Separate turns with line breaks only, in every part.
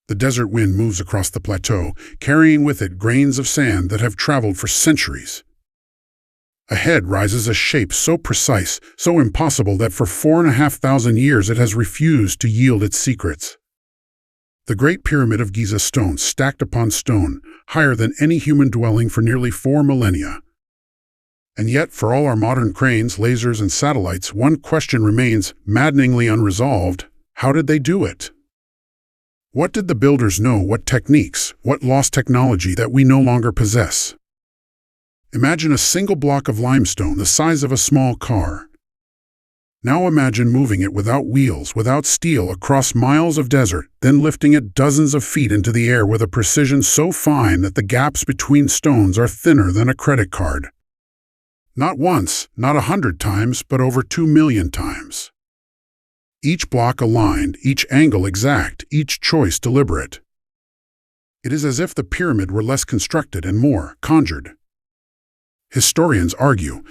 The desert wind moves across the plateau, carrying with it grains of sand that have traveled for centuries. Ahead rises a shape so precise, so impossible that for 4,500 years it has refused to yield its secrets. The Great Pyramid of Giza, stone stacked upon stone, higher than any human dwelling for nearly 4 millennia. And yet, for all our modern cranes, lasers, and satellites, one question remains maddeningly unresolved: how did they do it? What did the builders know? What techniques, what lost technology that we no longer possess? Imagine a single block of limestone the size of a small car. Now imagine moving it without wheels, without steel, across miles of desert, then lifting it dozens of feet into the air with a precision so fine that the gaps between stones are thinner than a credit card. Not once, not 100 times, but over 2 million times. Each block aligned, each angle exact, each choice deliberate. It is as if the pyramid were less constructed and more conjured. Historians argue.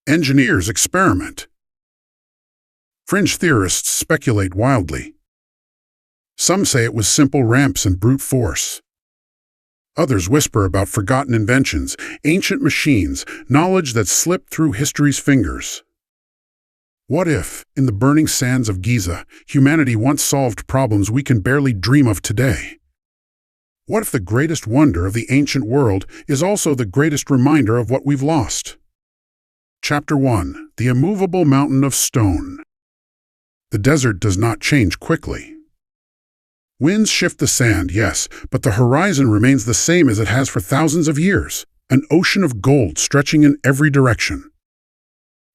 Engineers experiment. Fringe theorists speculate wildly. Some say it was simple ramps and brute force. Others whisper about forgotten inventions, ancient machines, knowledge that slipped through history's fingers. What if, in the burning sands of Giza, humanity once solved problems we can barely dream of today? What if the greatest wonder of the ancient world is also the greatest reminder of what we've lost? Chapter 1: The Immovable Mountain of Stone. The desert does not change quickly. Winds shift the sand, yes, but the horizon remains the same as it has for thousands of years, an ocean of gold stretching in every direction.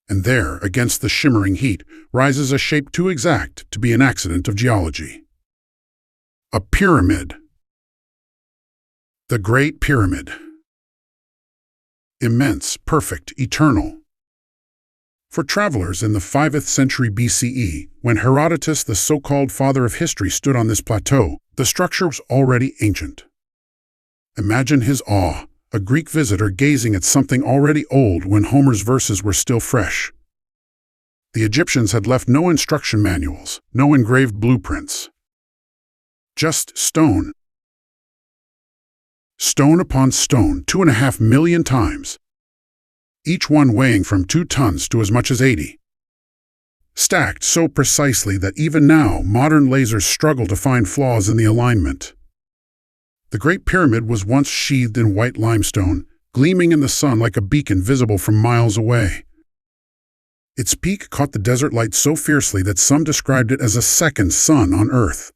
And there, against the shimmering heat, rises a shape too exact to be an accident of geology. A pyramid. The Great Pyramid. Immense, perfect, eternal. For travelers in the 5th century BCE, when Herodotus, the so-called father of history, stood on this plateau, the structure was already ancient. Imagine his awe, a Greek visitor gazing at something already old when Homer's verses were still fresh. The Egyptians had left no instruction manuals, no engraved blueprints. Just stone. Stone upon stone, 2.5 million times. Each one weighing from 2 tons to as much as 80. Stacked so precisely that even now modern lasers struggle to find flaws in the alignment. The Great Pyramid was once sheathed in white limestone, gleaming in the sun like a beacon visible from miles away. Its peak caught the desert light so fiercely that some described it as a second sun on Earth.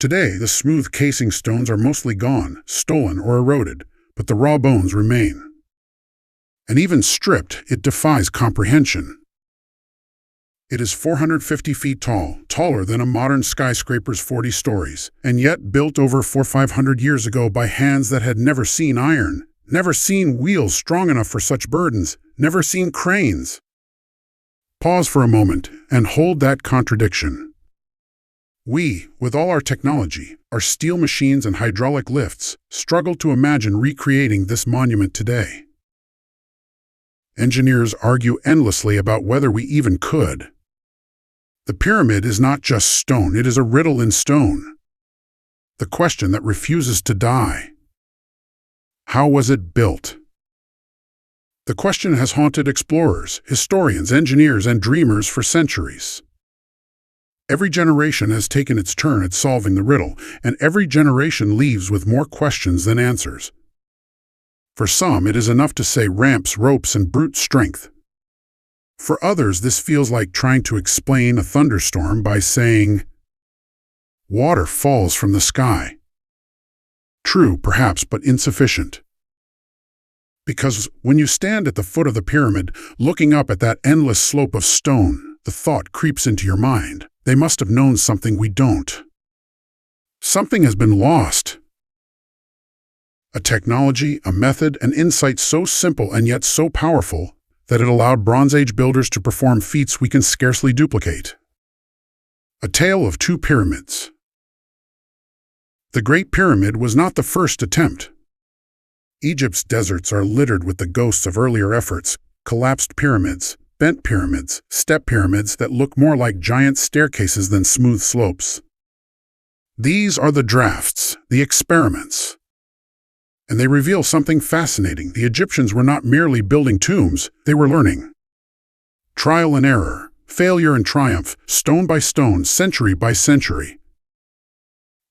Today, the smooth casing stones are mostly gone, stolen, or eroded, but the raw bones remain. And even stripped, it defies comprehension. It is 450 feet tall, taller than a modern skyscraper's 40 stories, and yet built over 400–500 years ago by hands that had never seen iron, never seen wheels strong enough for such burdens, never seen cranes. Pause for a moment and hold that contradiction. We, with all our technology, our steel machines and hydraulic lifts, struggle to imagine recreating this monument today. Engineers argue endlessly about whether we even could. The pyramid is not just stone, it is a riddle in stone. The question that refuses to die. How was it built? The question has haunted explorers, historians, engineers, and dreamers for centuries. Every generation has taken its turn at solving the riddle, and every generation leaves with more questions than answers. For some, it is enough to say ramps, ropes, and brute strength. For others, this feels like trying to explain a thunderstorm by saying, water falls from the sky. True, perhaps, but insufficient. Because when you stand at the foot of the pyramid, looking up at that endless slope of stone, the thought creeps into your mind. They must have known something we don't. Something has been lost. A technology, a method, an insight so simple and yet so powerful that it allowed Bronze Age builders to perform feats we can scarcely duplicate. A tale of 2 pyramids. The Great Pyramid was not the first attempt. Egypt's deserts are littered with the ghosts of earlier efforts, collapsed pyramids, bent pyramids, step pyramids that look more like giant staircases than smooth slopes. These are the drafts, the experiments. And they reveal something fascinating. The Egyptians were not merely building tombs, they were learning. Trial and error, failure and triumph, stone by stone, century by century.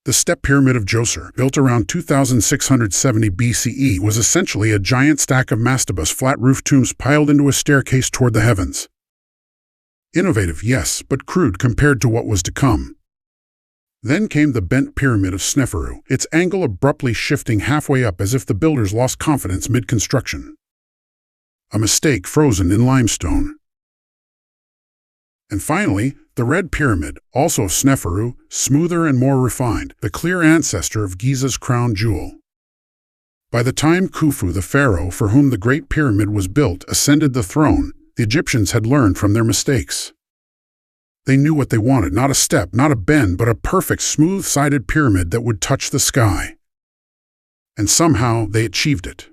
The Step Pyramid of Djoser, built around 2670 BCE, was essentially a giant stack of mastebas, flat-roofed tombs piled into a staircase toward the heavens. Innovative, yes, but crude compared to what was to come. Then came the bent pyramid of Sneferu, its angle abruptly shifting halfway up as if the builders lost confidence mid-construction. A mistake frozen in limestone. And finally, the Red Pyramid, also of Sneferu, smoother and more refined, the clear ancestor of Giza's crown jewel. By the time Khufu, the pharaoh for whom the Great Pyramid was built, ascended the throne, the Egyptians had learned from their mistakes. They knew what they wanted, not a step, not a bend, but a perfect, smooth-sided pyramid that would touch the sky. And somehow they achieved it.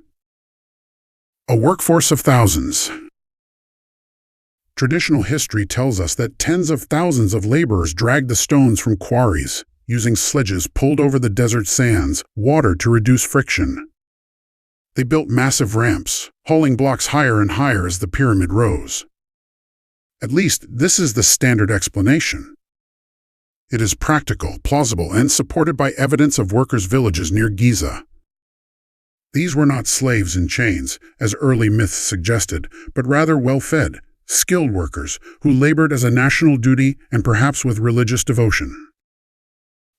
A workforce of thousands. Traditional history tells us that tens of thousands of laborers dragged the stones from quarries, using sledges pulled over the desert sands, water to reduce friction. They built massive ramps, hauling blocks higher and higher as the pyramid rose. At least, this is the standard explanation. It is practical, plausible, and supported by evidence of workers' villages near Giza. These were not slaves in chains, as early myths suggested, but rather well-fed, skilled workers who labored as a national duty and perhaps with religious devotion.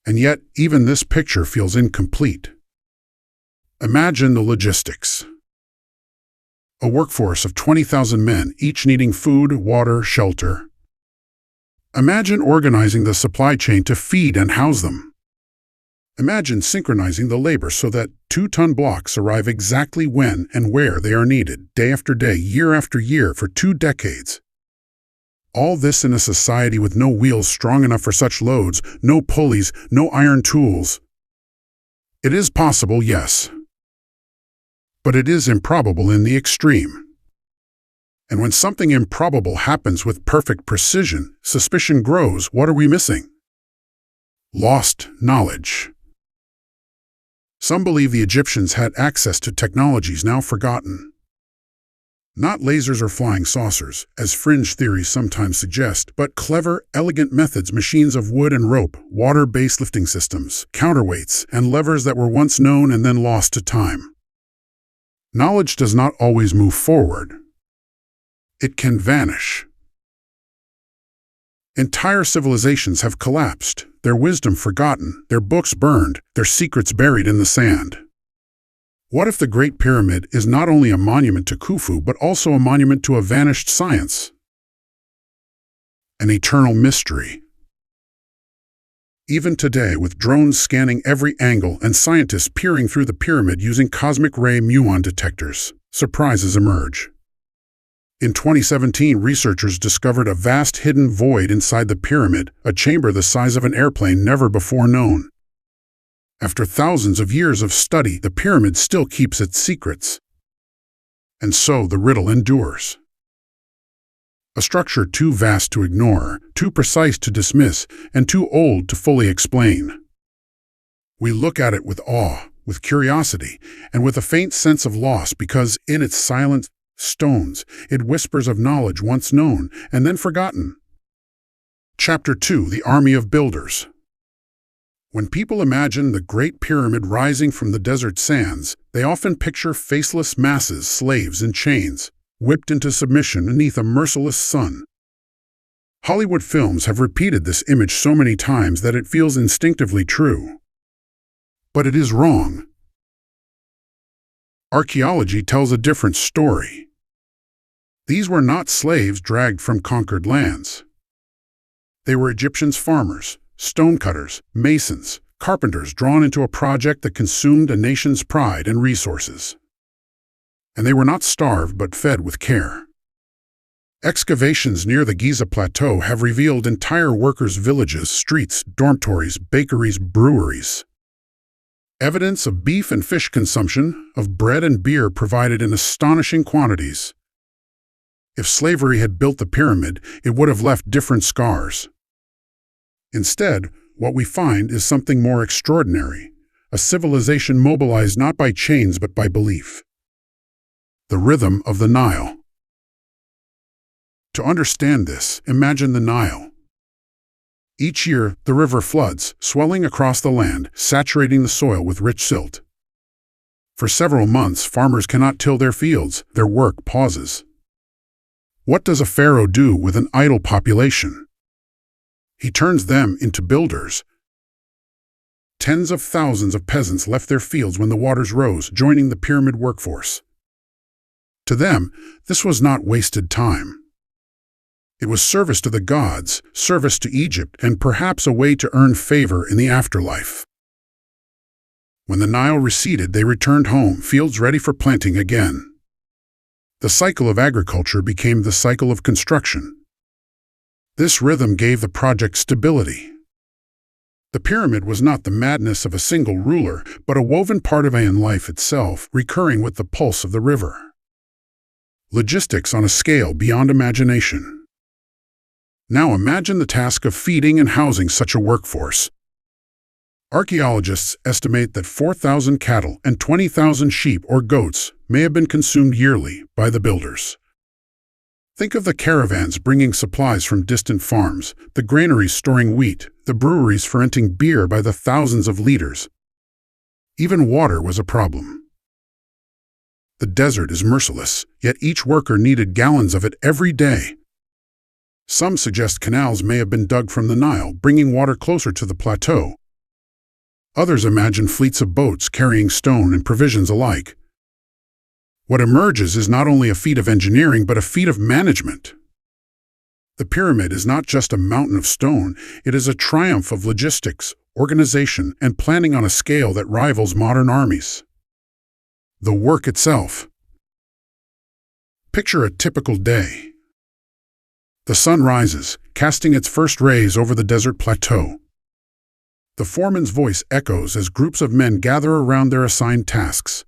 And yet, even this picture feels incomplete. Imagine the logistics. A workforce of 20,000 men, each needing food, water, shelter. Imagine organizing the supply chain to feed and house them. Imagine synchronizing the labor so that 2-ton blocks arrive exactly when and where they are needed, day after day, year after year, for 2 decades. All this in a society with no wheels strong enough for such loads, no pulleys, no iron tools. It is possible, yes. But it is improbable in the extreme. And when something improbable happens with perfect precision, suspicion grows. What are we missing? Lost knowledge. Some believe the Egyptians had access to technologies now forgotten. Not lasers or flying saucers, as fringe theories sometimes suggest, but clever, elegant methods, machines of wood and rope, water-based lifting systems, counterweights, and levers that were once known and then lost to time. Knowledge does not always move forward. It can vanish. Entire civilizations have collapsed, their wisdom forgotten, their books burned, their secrets buried in the sand. What if the Great Pyramid is not only a monument to Khufu, but also a monument to a vanished science? An eternal mystery. Even today, with drones scanning every angle and scientists peering through the pyramid using cosmic ray muon detectors, surprises emerge. In 2017, researchers discovered a vast hidden void inside the pyramid, a chamber the size of an airplane never before known. After thousands of years of study, the pyramid still keeps its secrets. And so the riddle endures. A structure too vast to ignore, too precise to dismiss, and too old to fully explain. We look at it with awe, with curiosity, and with a faint sense of loss because, in its silent stones, it whispers of knowledge once known and then forgotten. Chapter 2: The Army of Builders. When people imagine the Great Pyramid rising from the desert sands, they often picture faceless masses, slaves in chains, whipped into submission beneath a merciless sun. Hollywood films have repeated this image so many times that it feels instinctively true. But it is wrong. Archaeology tells a different story. These were not slaves dragged from conquered lands. They were Egyptians' farmers, stonecutters, masons, carpenters drawn into a project that consumed a nation's pride and resources. And they were not starved but fed with care. Excavations near the Giza Plateau have revealed entire workers' villages, streets, dormitories, bakeries, breweries. Evidence of beef and fish consumption, of bread and beer provided in astonishing quantities. If slavery had built the pyramid, it would have left different scars. Instead, what we find is something more extraordinary, a civilization mobilized not by chains but by belief. The rhythm of the Nile. To understand this, imagine the Nile. Each year, the river floods, swelling across the land, saturating the soil with rich silt. For several months, farmers cannot till their fields, their work pauses. What does a pharaoh do with an idle population? He turns them into builders. Tens of thousands of peasants left their fields when the waters rose, joining the pyramid workforce. To them, this was not wasted time. It was service to the gods, service to Egypt, and perhaps a way to earn favor in the afterlife. When the Nile receded, they returned home, fields ready for planting again. The cycle of agriculture became the cycle of construction. This rhythm gave the project stability. The pyramid was not the madness of a single ruler, but a woven part of Aeon life itself, recurring with the pulse of the river. Logistics on a scale beyond imagination. Now imagine the task of feeding and housing such a workforce. Archaeologists estimate that 4,000 cattle and 20,000 sheep or goats may have been consumed yearly by the builders. Think of the caravans bringing supplies from distant farms, the granaries storing wheat, the breweries fermenting beer by the thousands of liters. Even water was a problem. The desert is merciless, yet each worker needed gallons of it every day. Some suggest canals may have been dug from the Nile, bringing water closer to the plateau. Others imagine fleets of boats carrying stone and provisions alike. What emerges is not only a feat of engineering, but a feat of management. The pyramid is not just a mountain of stone, it is a triumph of logistics, organization, and planning on a scale that rivals modern armies. The work itself. Picture a typical day. The sun rises, casting its first rays over the desert plateau. The foreman's voice echoes as groups of men gather around their assigned tasks.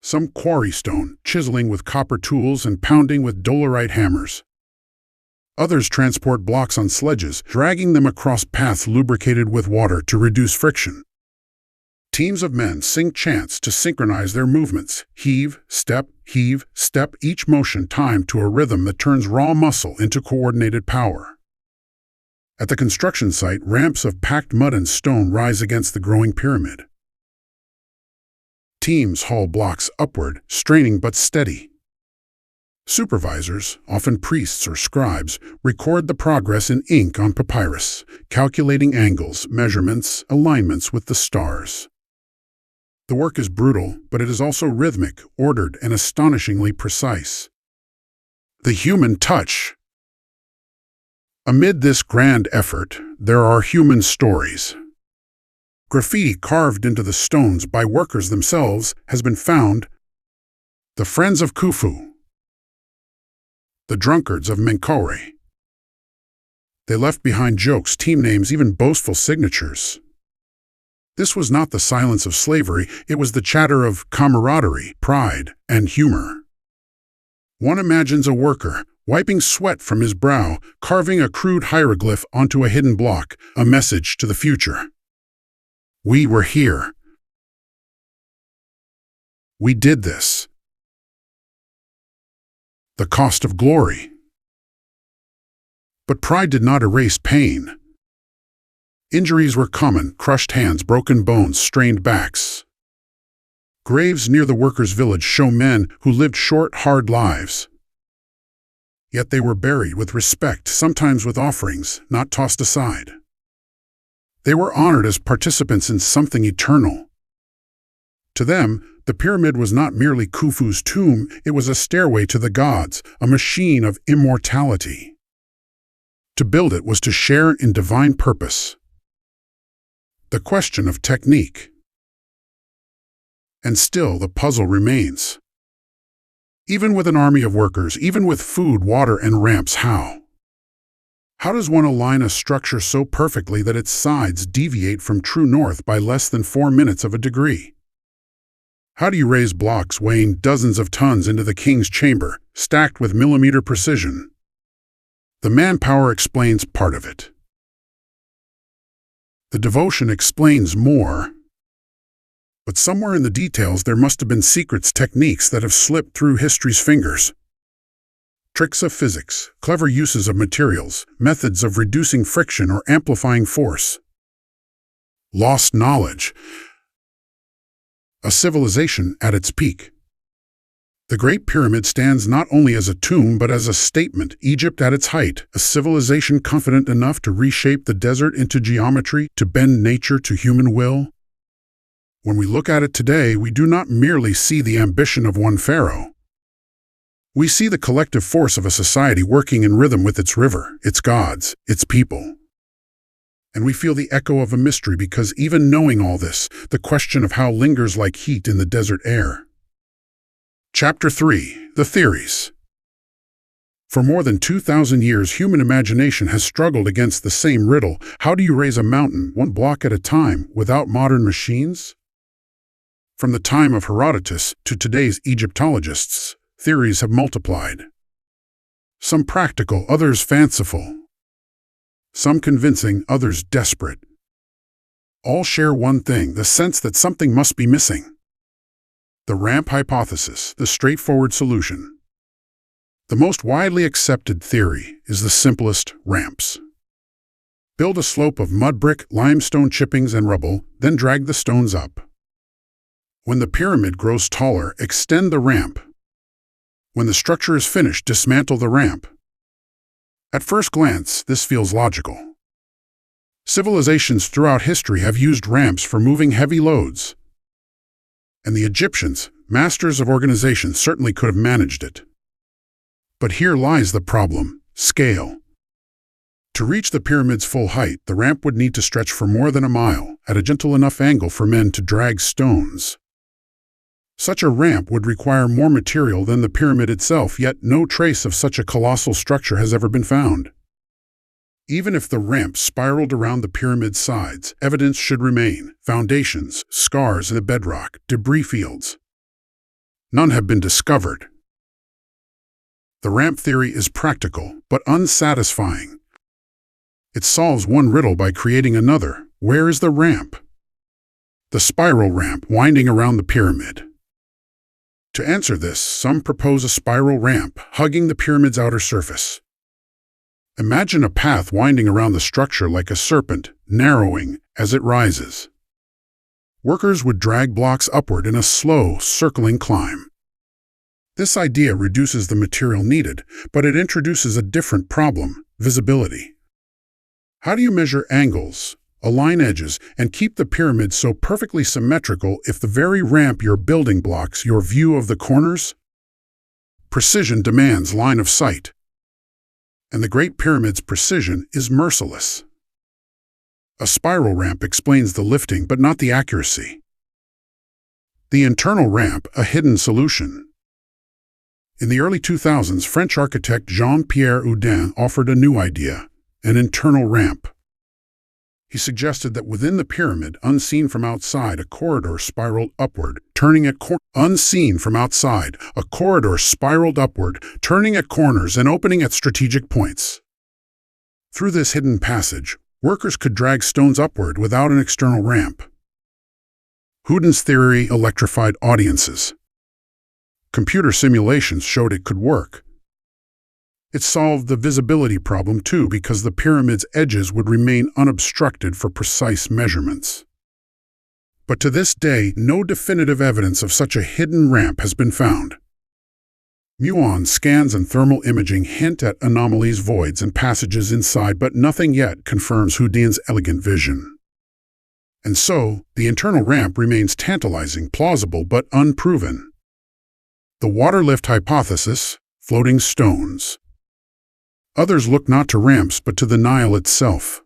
Some quarry stone, chiseling with copper tools and pounding with dolerite hammers. Others transport blocks on sledges, dragging them across paths lubricated with water to reduce friction. Teams of men sing chants to synchronize their movements, heave, step, each motion timed to a rhythm that turns raw muscle into coordinated power. At the construction site, ramps of packed mud and stone rise against the growing pyramid. Teams haul blocks upward, straining but steady. Supervisors, often priests or scribes, record the progress in ink on papyrus, calculating angles, measurements, alignments with the stars. The work is brutal, but it is also rhythmic, ordered, and astonishingly precise. The human touch. Amid this grand effort, there are human stories. Graffiti carved into the stones by workers themselves has been found. The Friends of Khufu. The Drunkards of Menkaure. They left behind jokes, team names, even boastful signatures. This was not the silence of slavery, it was the chatter of camaraderie, pride, and humor. One imagines a worker, wiping sweat from his brow, carving a crude hieroglyph onto a hidden block, a message to the future. We were here. We did this. The cost of glory. But pride did not erase pain. Injuries were common: crushed hands, broken bones, strained backs. Graves near the workers' village show men who lived short, hard lives. Yet they were buried with respect, sometimes with offerings, not tossed aside. They were honored as participants in something eternal. To them, the pyramid was not merely Khufu's tomb, it was a stairway to the gods, a machine of immortality. To build it was to share in divine purpose. The question of technique. And still the puzzle remains. Even with an army of workers, even with food, water, and ramps, how? How does one align a structure so perfectly that its sides deviate from true north by less than 4 minutes of a degree? How do you raise blocks weighing dozens of tons into the king's chamber, stacked with millimeter precision? The manpower explains part of it. The devotion explains more. But somewhere in the details there must have been secrets, techniques that have slipped through history's fingers. Tricks of physics, clever uses of materials, methods of reducing friction or amplifying force. Lost knowledge. A civilization at its peak. The Great Pyramid stands not only as a tomb but as a statement. Egypt at its height, a civilization confident enough to reshape the desert into geometry, to bend nature to human will. When we look at it today, we do not merely see the ambition of one pharaoh. We see the collective force of a society working in rhythm with its river, its gods, its people. And we feel the echo of a mystery because even knowing all this, the question of how lingers like heat in the desert air. Chapter 3. The Theories. For more than 2,000 years, human imagination has struggled against the same riddle. How do you raise a mountain, one block at a time, without modern machines? From the time of Herodotus to today's Egyptologists, theories have multiplied. Some practical, others fanciful. Some convincing, others desperate. All share one thing, the sense that something must be missing. The ramp hypothesis, the straightforward solution. The most widely accepted theory is the simplest: ramps. Build a slope of mud brick, limestone chippings, and rubble, then drag the stones up. When the pyramid grows taller, extend the ramp. When the structure is finished, dismantle the ramp. At first glance, this feels logical. Civilizations throughout history have used ramps for moving heavy loads. And the Egyptians, masters of organization, certainly could have managed it. But here lies the problem: scale. To reach the pyramid's full height, the ramp would need to stretch for more than a mile, at a gentle enough angle for men to drag stones. Such a ramp would require more material than the pyramid itself, yet no trace of such a colossal structure has ever been found. Even if the ramp spiraled around the pyramid's sides, evidence should remain: foundations, scars in the bedrock, debris fields. None have been discovered. The ramp theory is practical, but unsatisfying. It solves one riddle by creating another. Where is the ramp? The spiral ramp winding around the pyramid. To answer this, some propose a spiral ramp hugging the pyramid's outer surface. Imagine a path winding around the structure like a serpent, narrowing as it rises. Workers would drag blocks upward in a slow, circling climb. This idea reduces the material needed, but it introduces a different problem: visibility. How do you measure angles, align edges, and keep the pyramid so perfectly symmetrical if the very ramp you're building blocks your view of the corners? Precision demands line of sight. And the Great Pyramid's precision is merciless. A spiral ramp explains the lifting but not the accuracy. The internal ramp, a hidden solution. In the early 2000s, French architect Jean-Pierre Houdin offered a new idea: an internal ramp. He suggested that within the pyramid, unseen from outside, a corridor spiraled upward, turning at corners and opening at strategic points. Through this hidden passage, workers could drag stones upward without an external ramp. Houdin's theory electrified audiences. Computer simulations showed it could work. It solved the visibility problem too, because the pyramid's edges would remain unobstructed for precise measurements. But to this day, no definitive evidence of such a hidden ramp has been found. Muon scans and thermal imaging hint at anomalies, voids, and passages inside, but nothing yet confirms Houdin's elegant vision. And so, the internal ramp remains tantalizing, plausible, but unproven. The water lift hypothesis: floating stones. Others look not to ramps but to the Nile itself.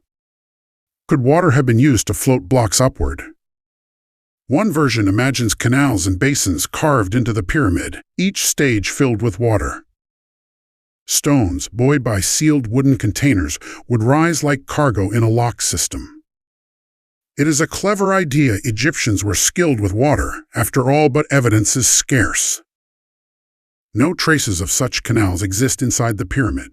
Could water have been used to float blocks upward? One version imagines canals and basins carved into the pyramid, each stage filled with water. Stones, buoyed by sealed wooden containers, would rise like cargo in a lock system. It is a clever idea. Egyptians were skilled with water, after all, but evidence is scarce. No traces of such canals exist inside the pyramid.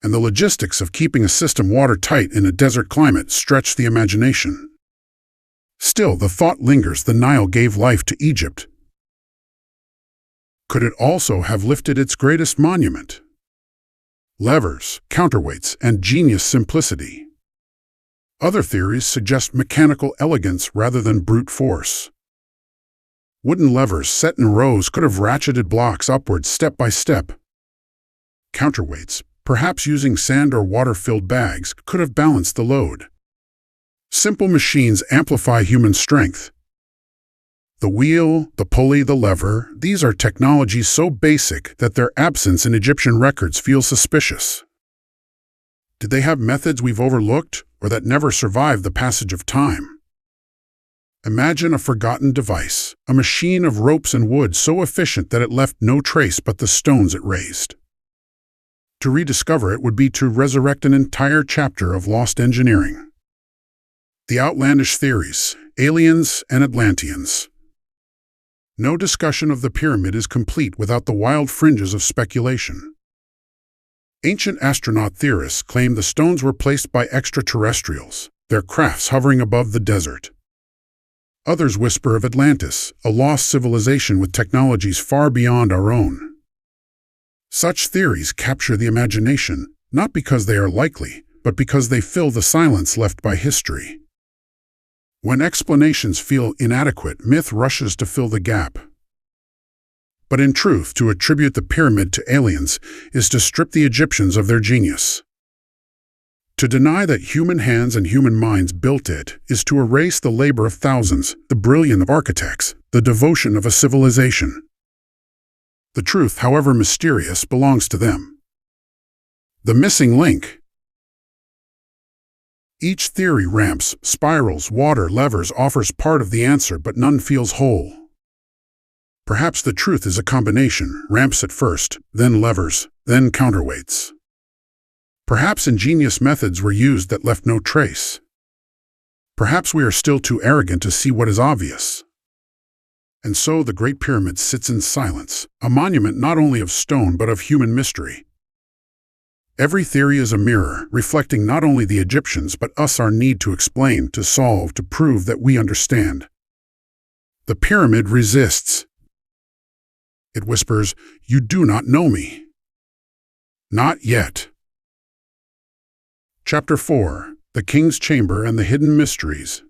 And the logistics of keeping a system watertight in a desert climate stretch the imagination. Still, the thought lingers: the Nile gave life to Egypt. Could it also have lifted its greatest monument? Levers, counterweights, and genius simplicity. Other theories suggest mechanical elegance rather than brute force. Wooden levers set in rows could have ratcheted blocks upwards step by step. Counterweights, perhaps using sand or water-filled bags, could have balanced the load. Simple machines amplify human strength. The wheel, the pulley, the lever, these are technologies so basic that their absence in Egyptian records feels suspicious. Did they have methods we've overlooked, or that never survived the passage of time? Imagine a forgotten device, a machine of ropes and wood so efficient that it left no trace but the stones it raised. To rediscover it would be to resurrect an entire chapter of lost engineering. The outlandish theories, aliens and Atlanteans. No discussion of the pyramid is complete without the wild fringes of speculation. Ancient astronaut theorists claim the stones were placed by extraterrestrials, their crafts hovering above the desert. Others whisper of Atlantis, a lost civilization with technologies far beyond our own. Such theories capture the imagination, not because they are likely, but because they fill the silence left by history. When explanations feel inadequate, myth rushes to fill the gap. But in truth, to attribute the pyramid to aliens is to strip the Egyptians of their genius. To deny that human hands and human minds built it is to erase the labor of thousands, the brilliance of architects, the devotion of a civilization. The truth, however mysterious, belongs to them. The missing link. Each theory ramps, spirals, water, levers offers part of the answer, but none feels whole. Perhaps the truth is a combination: ramps at first, then levers, then counterweights. Perhaps ingenious methods were used that left no trace. Perhaps we are still too arrogant to see what is obvious. And so the Great Pyramid sits in silence, a monument not only of stone but of human mystery. Every theory is a mirror, reflecting not only the Egyptians but us, our need to explain, to solve, to prove that we understand. The pyramid resists. It whispers, "You do not know me." Not yet. Chapter 4: The King's Chamber and the Hidden Mysteries.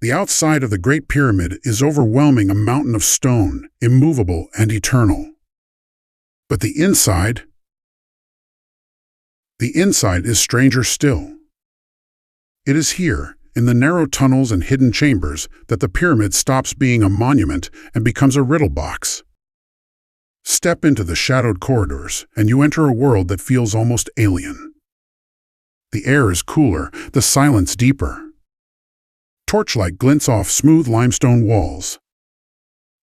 The outside of the Great Pyramid is overwhelming, a mountain of stone, immovable and eternal. But the inside is stranger still. It is here, in the narrow tunnels and hidden chambers, that the pyramid stops being a monument and becomes a riddle box. Step into the shadowed corridors, and you enter a world that feels almost alien. The air is cooler, the silence deeper. Torchlight glints off smooth limestone walls.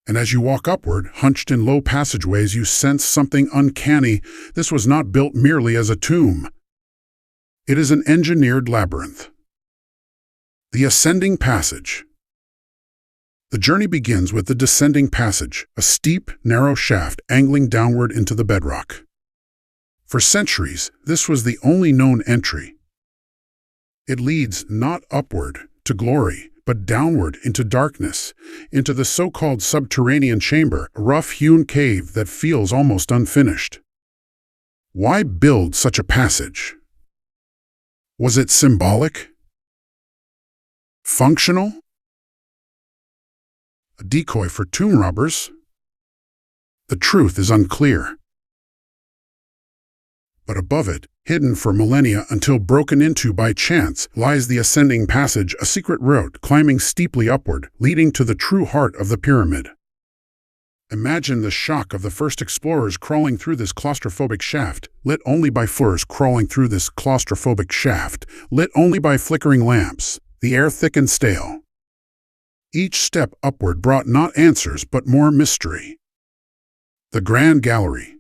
And as you walk upward, hunched in low passageways, you sense something uncanny. This was not built merely as a tomb. It is an engineered labyrinth. The Ascending Passage. The journey begins with the Descending Passage, a steep, narrow shaft angling downward into the bedrock. For centuries, this was the only known entry. It leads not upward to glory, but downward into darkness, into the so-called subterranean chamber, a rough-hewn cave that feels almost unfinished. Why build such a passage? Was it symbolic? Functional? A decoy for tomb robbers? The truth is unclear. But above it, hidden for millennia until broken into by chance, lies the Ascending Passage, a secret route climbing steeply upward, leading to the true heart of the pyramid. Imagine the shock of the first explorers crawling through this claustrophobic shaft, lit only by flickering lamps, the air thick and stale. Each step upward brought not answers but more mystery. The Grand Gallery.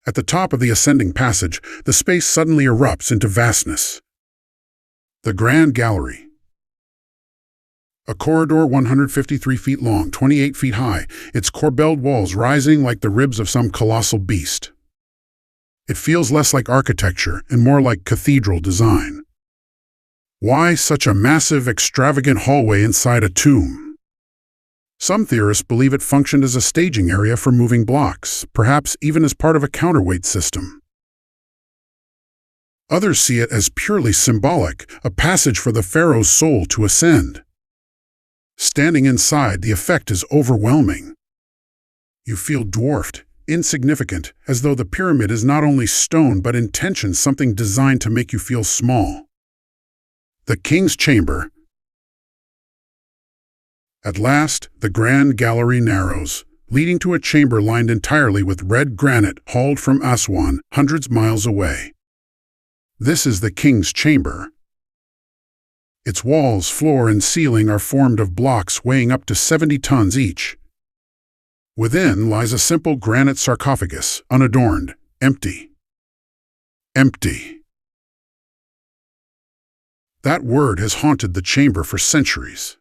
At the top of the Ascending Passage, the space suddenly erupts into vastness. The Grand Gallery. A corridor 153 feet long, 28 feet high, its corbelled walls rising like the ribs of some colossal beast. It feels less like architecture and more like cathedral design. Why such a massive, extravagant hallway inside a tomb? Some theorists believe it functioned as a staging area for moving blocks, perhaps even as part of a counterweight system. Others see it as purely symbolic, a passage for the pharaoh's soul to ascend. Standing inside, the effect is overwhelming. You feel dwarfed, insignificant, as though the pyramid is not only stone but in tension, something designed to make you feel small. The King's Chamber. At last, the grand gallery narrows, leading to a chamber lined entirely with red granite hauled from Aswan, hundreds of miles away. This is the King's Chamber. Its walls, floor, and ceiling are formed of blocks weighing up to 70 tons each. Within lies a simple granite sarcophagus, unadorned, empty. Empty. That word has haunted the chamber for centuries.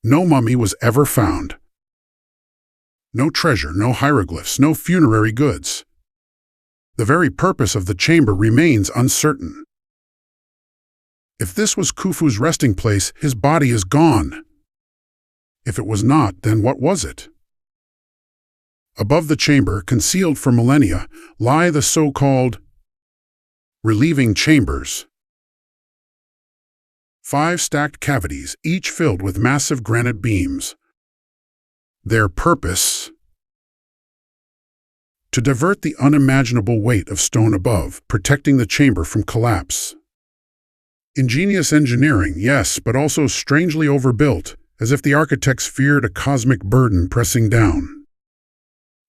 No mummy was ever found. No treasure, no hieroglyphs, no funerary goods. The very purpose of the chamber remains uncertain. If this was Khufu's resting place, his body is gone. If it was not, then what was it? Above the chamber, concealed for millennia, lie the so-called relieving chambers. 5 stacked cavities, each filled with massive granite beams. Their purpose? To divert the unimaginable weight of stone above, protecting the chamber from collapse. Ingenious engineering, yes, but also strangely overbuilt, as if the architects feared a cosmic burden pressing down.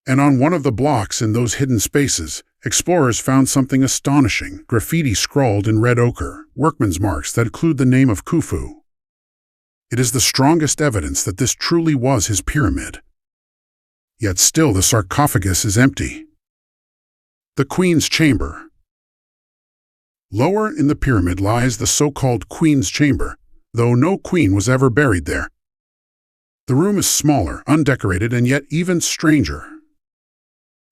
And on one of the blocks in those hidden spaces, explorers found something astonishing, graffiti scrawled in red ochre, workman's marks that include the name of Khufu. It is the strongest evidence that this truly was his pyramid. Yet still the sarcophagus is empty. The Queen's Chamber. Lower in the pyramid lies the so-called Queen's Chamber, though no queen was ever buried there. The room is smaller, undecorated, and yet even stranger.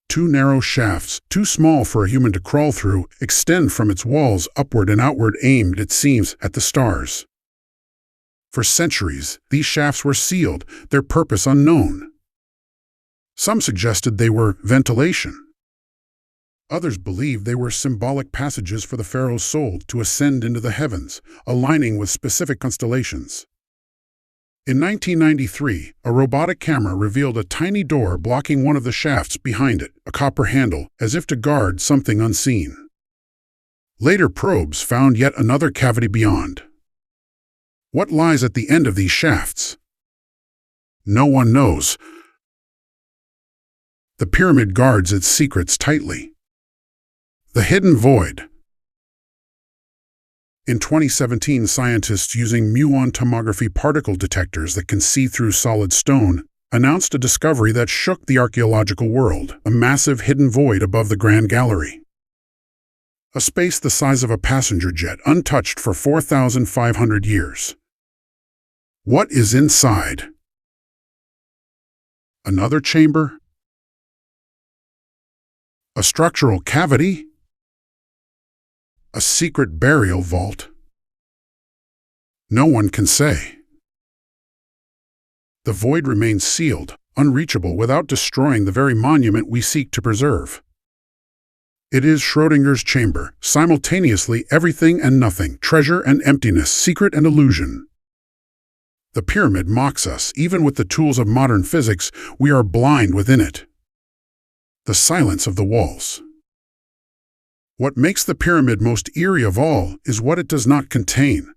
2 narrow shafts, too small for a human to crawl through, extend from its walls upward and outward, aimed, it seems, at the stars. For centuries, these shafts were sealed, their purpose unknown. Some suggested they were ventilation. Others believed they were symbolic passages for the pharaoh's soul to ascend into the heavens, aligning with specific constellations. In 1993, a robotic camera revealed a tiny door blocking one of the shafts behind it, a copper handle, as if to guard something unseen. Later probes found yet another cavity beyond. What lies at the end of these shafts? No one knows. The pyramid guards its secrets tightly. The hidden void. In 2017, scientists using muon tomography particle detectors that can see through solid stone announced a discovery that shook the archaeological world, a massive hidden void above the Grand Gallery. A space the size of a passenger jet, untouched for 4,500 years. What is inside? Another chamber? A structural cavity? A secret burial vault? No one can say. The void remains sealed, unreachable without destroying the very monument we seek to preserve. It is Schrödinger's chamber, simultaneously everything and nothing, treasure and emptiness, secret and illusion. The pyramid mocks us. Even with the tools of modern physics, we are blind within it. The silence of the walls. What makes the pyramid most eerie of all is what it does not contain.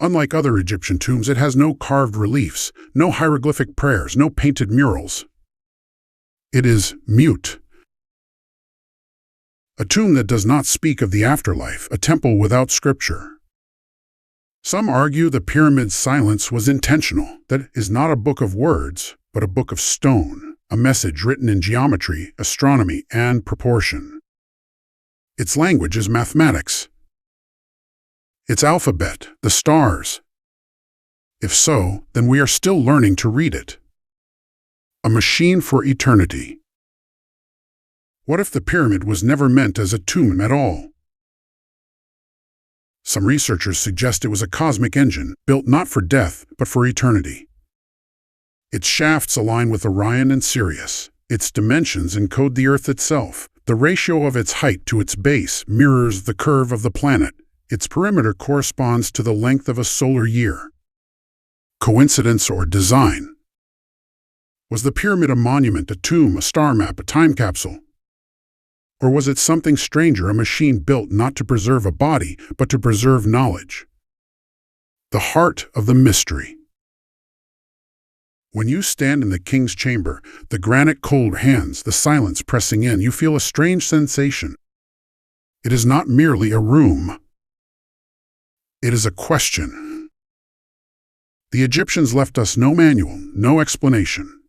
Unlike other Egyptian tombs, it has no carved reliefs, no hieroglyphic prayers, no painted murals. It is mute. A tomb that does not speak of the afterlife, a temple without scripture. Some argue the pyramid's silence was intentional, that it is not a book of words, but a book of stone. A message written in geometry, astronomy, and proportion. Its language is mathematics. Its alphabet, the stars. If so, then we are still learning to read it. A machine for eternity. What if the pyramid was never meant as a tomb at all? Some researchers suggest it was a cosmic engine, built not for death, but for eternity. Its shafts align with Orion and Sirius. Its dimensions encode the Earth itself. The ratio of its height to its base mirrors the curve of the planet. Its perimeter corresponds to the length of a solar year. Coincidence or design? Was the pyramid a monument, a tomb, a star map, a time capsule? Or was it something stranger, a machine built not to preserve a body, but to preserve knowledge? The heart of the mystery. When you stand in the king's chamber, the granite cold hands, the silence pressing in, you feel a strange sensation. It is not merely a room. It is a question. The Egyptians left us no manual, no explanation.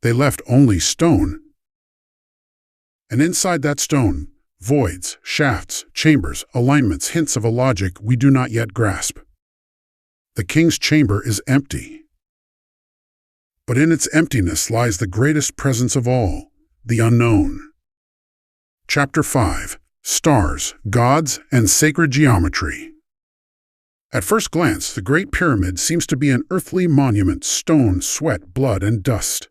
They left only stone. And inside that stone, voids, shafts, chambers, alignments, hints of a logic we do not yet grasp. The king's chamber is empty. But in its emptiness lies the greatest presence of all, the unknown. Chapter 5: Stars, Gods, and Sacred Geometry. At first glance, the Great Pyramid seems to be an earthly monument, stone, sweat, blood, and dust.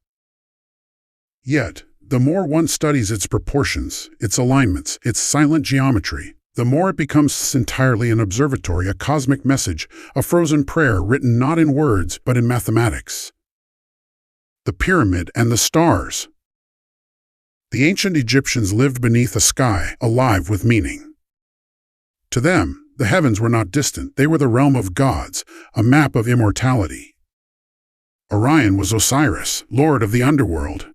Yet, the more one studies its proportions, its alignments, its silent geometry, the more it becomes entirely an observatory, a cosmic message, a frozen prayer written not in words but in mathematics. The pyramid and the stars. The ancient Egyptians lived beneath a sky alive with meaning. To them, the heavens were not distant, they were the realm of gods, a map of immortality. Orion was Osiris, lord of the underworld.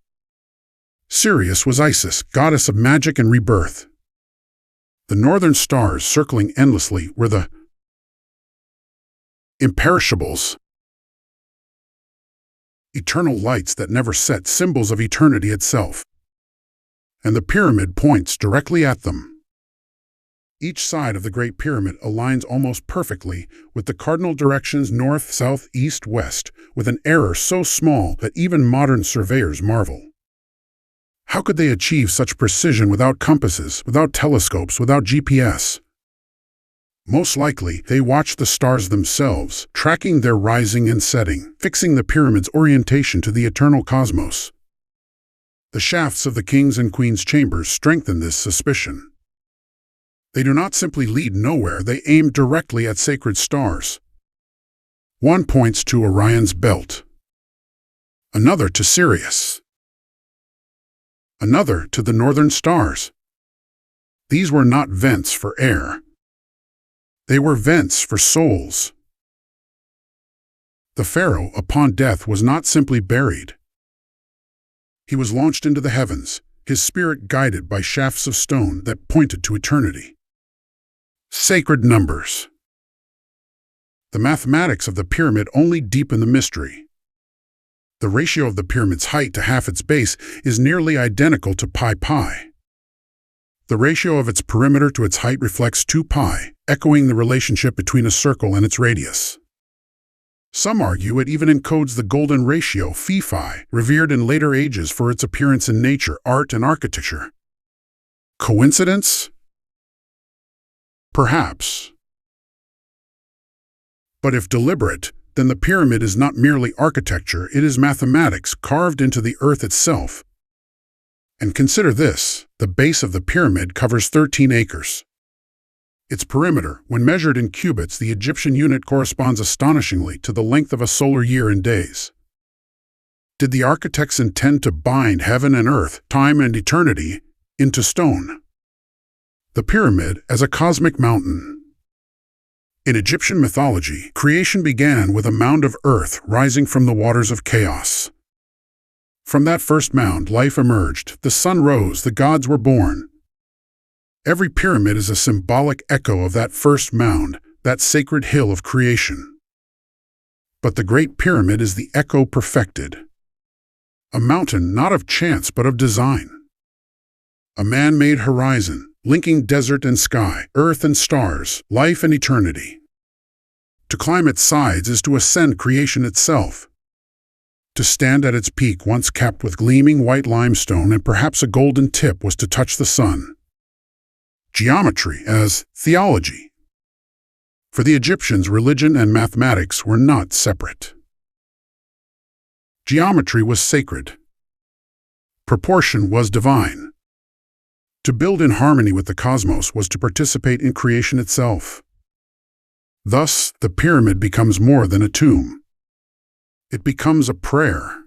Sirius was Isis, goddess of magic and rebirth. The northern stars circling endlessly were the imperishables, eternal lights that never set, symbols of eternity itself. And the pyramid points directly at them. Each side of the Great Pyramid aligns almost perfectly with the cardinal directions north, south, east, west, with an error so small that even modern surveyors marvel. How could they achieve such precision without compasses, without telescopes, without GPS? Most likely, they watched the stars themselves, tracking their rising and setting, fixing the pyramid's orientation to the eternal cosmos. The shafts of the king's and queen's chambers strengthen this suspicion. They do not simply lead nowhere, they aim directly at sacred stars. One points to Orion's belt, another to Sirius, another to the northern stars. These were not vents for air. They were vents for souls. The pharaoh, upon death, was not simply buried. He was launched into the heavens, his spirit guided by shafts of stone that pointed to eternity. Sacred numbers. The mathematics of the pyramid only deepen the mystery. The ratio of the pyramid's height to half its base is nearly identical to pi pi. The ratio of its perimeter to its height reflects 2 pi, echoing the relationship between a circle and its radius. Some argue it even encodes the golden ratio, phi, revered in later ages for its appearance in nature, art, and architecture. Coincidence? Perhaps. But if deliberate, then the pyramid is not merely architecture, it is mathematics carved into the earth itself. And consider this, the base of the pyramid covers 13 acres. Its perimeter, when measured in cubits, the Egyptian unit corresponds astonishingly to the length of a solar year in days. Did the architects intend to bind heaven and earth, time and eternity, into stone? The pyramid as a cosmic mountain. In Egyptian mythology, creation began with a mound of earth rising from the waters of chaos. From that first mound, life emerged, the sun rose, the gods were born. Every pyramid is a symbolic echo of that first mound, that sacred hill of creation. But the Great Pyramid is the echo perfected. A mountain not of chance but of design. A man-made horizon, linking desert and sky, earth and stars, life and eternity. To climb its sides is to ascend creation itself. To stand at its peak, once capped with gleaming white limestone and perhaps a golden tip, was to touch the sun. Geometry as theology. For the Egyptians, religion and mathematics were not separate. Geometry was sacred. Proportion was divine. To build in harmony with the cosmos was to participate in creation itself. Thus, the pyramid becomes more than a tomb. It becomes a prayer.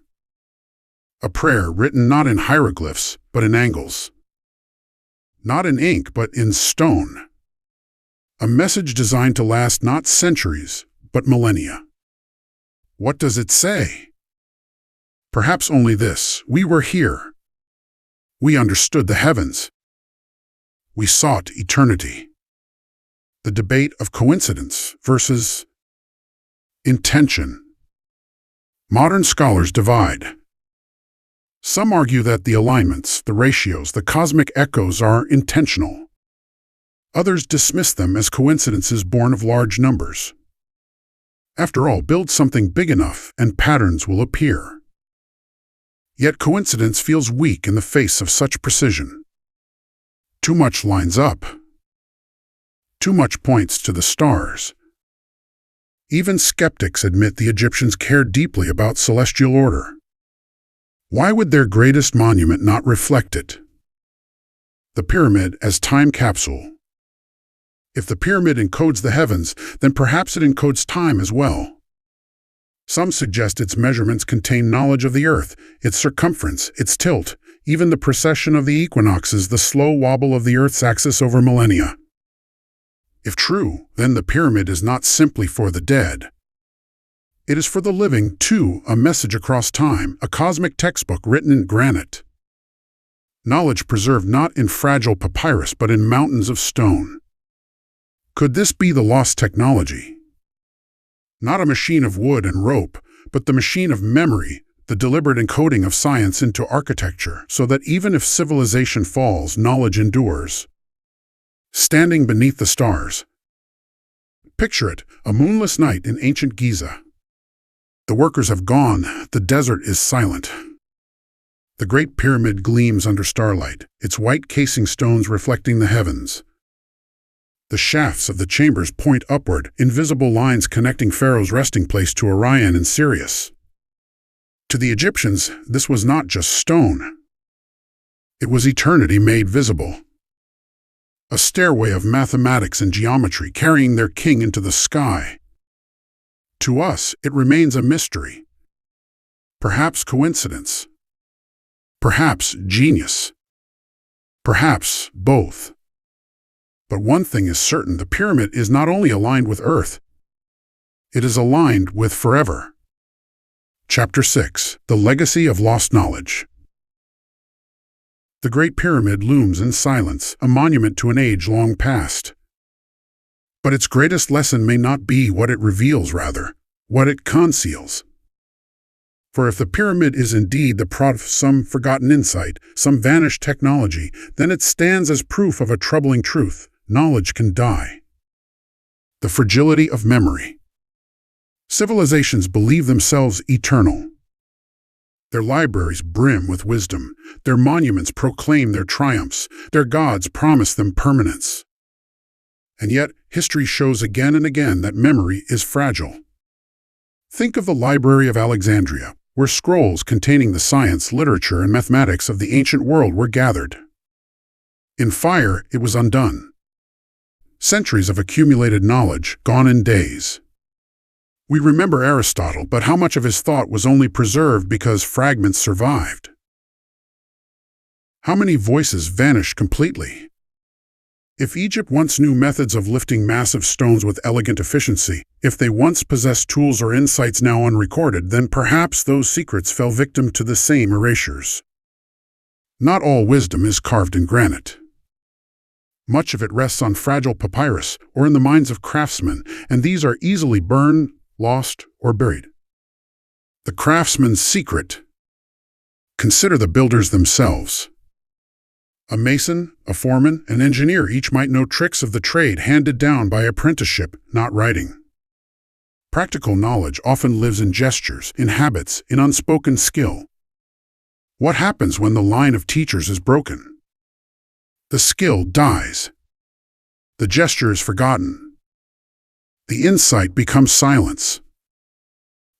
A prayer written not in hieroglyphs, but in angles. Not in ink, but in stone. A message designed to last not centuries, but millennia. What does it say? Perhaps only this: we were here. We understood the heavens. We sought eternity. The debate of coincidence versus intention. Modern scholars divide. Some argue that the alignments, the ratios, the cosmic echoes are intentional. Others dismiss them as coincidences born of large numbers. After all, build something big enough and patterns will appear. Yet coincidence feels weak in the face of such precision. Too much lines up. Too much points to the stars. Even skeptics admit the Egyptians cared deeply about celestial order. Why would their greatest monument not reflect it? The pyramid as time capsule. If the pyramid encodes the heavens, then perhaps it encodes time as well. Some suggest its measurements contain knowledge of the Earth, its circumference, its tilt, even the precession of the equinoxes, the slow wobble of the Earth's axis over millennia. If true, then the pyramid is not simply for the dead. It is for the living, too, a message across time, a cosmic textbook written in granite. Knowledge preserved not in fragile papyrus but in mountains of stone. Could this be the lost technology? Not a machine of wood and rope, but the machine of memory, the deliberate encoding of science into architecture, so that even if civilization falls, knowledge endures. Standing beneath the stars. Picture it, a moonless night in ancient Giza. The workers have gone, the desert is silent. The Great Pyramid gleams under starlight, its white casing stones reflecting the heavens. The shafts of the chambers point upward, invisible lines connecting Pharaoh's resting place to Orion and Sirius. To the Egyptians, this was not just stone. It was eternity made visible. A stairway of mathematics and geometry carrying their king into the sky. To us, it remains a mystery. Perhaps coincidence. Perhaps genius. Perhaps both. But one thing is certain: the pyramid is not only aligned with Earth, it is aligned with forever. Chapter 6: The Legacy of Lost Knowledge. The Great Pyramid looms in silence, a monument to an age long past. But its greatest lesson may not be what it reveals, rather, what it conceals. For if the pyramid is indeed the product of some forgotten insight, some vanished technology, then it stands as proof of a troubling truth: knowledge can die. The fragility of memory. Civilizations believe themselves eternal. Their libraries brim with wisdom, their monuments proclaim their triumphs, their gods promise them permanence. And yet, history shows again and again that memory is fragile. Think of the Library of Alexandria, where scrolls containing the science, literature, and mathematics of the ancient world were gathered. In fire, it was undone. Centuries of accumulated knowledge, gone in days. We remember Aristotle, but how much of his thought was only preserved because fragments survived? How many voices vanished completely? If Egypt once knew methods of lifting massive stones with elegant efficiency, if they once possessed tools or insights now unrecorded, then perhaps those secrets fell victim to the same erasures. Not all wisdom is carved in granite. Much of it rests on fragile papyrus or in the minds of craftsmen, and these are easily burned, lost, or buried. The craftsman's secret. Consider the builders themselves. A mason, a foreman, an engineer each might know tricks of the trade handed down by apprenticeship, not writing. Practical knowledge often lives in gestures, in habits, in unspoken skill. What happens when the line of teachers is broken? The skill dies. The gesture is forgotten. The insight becomes silence.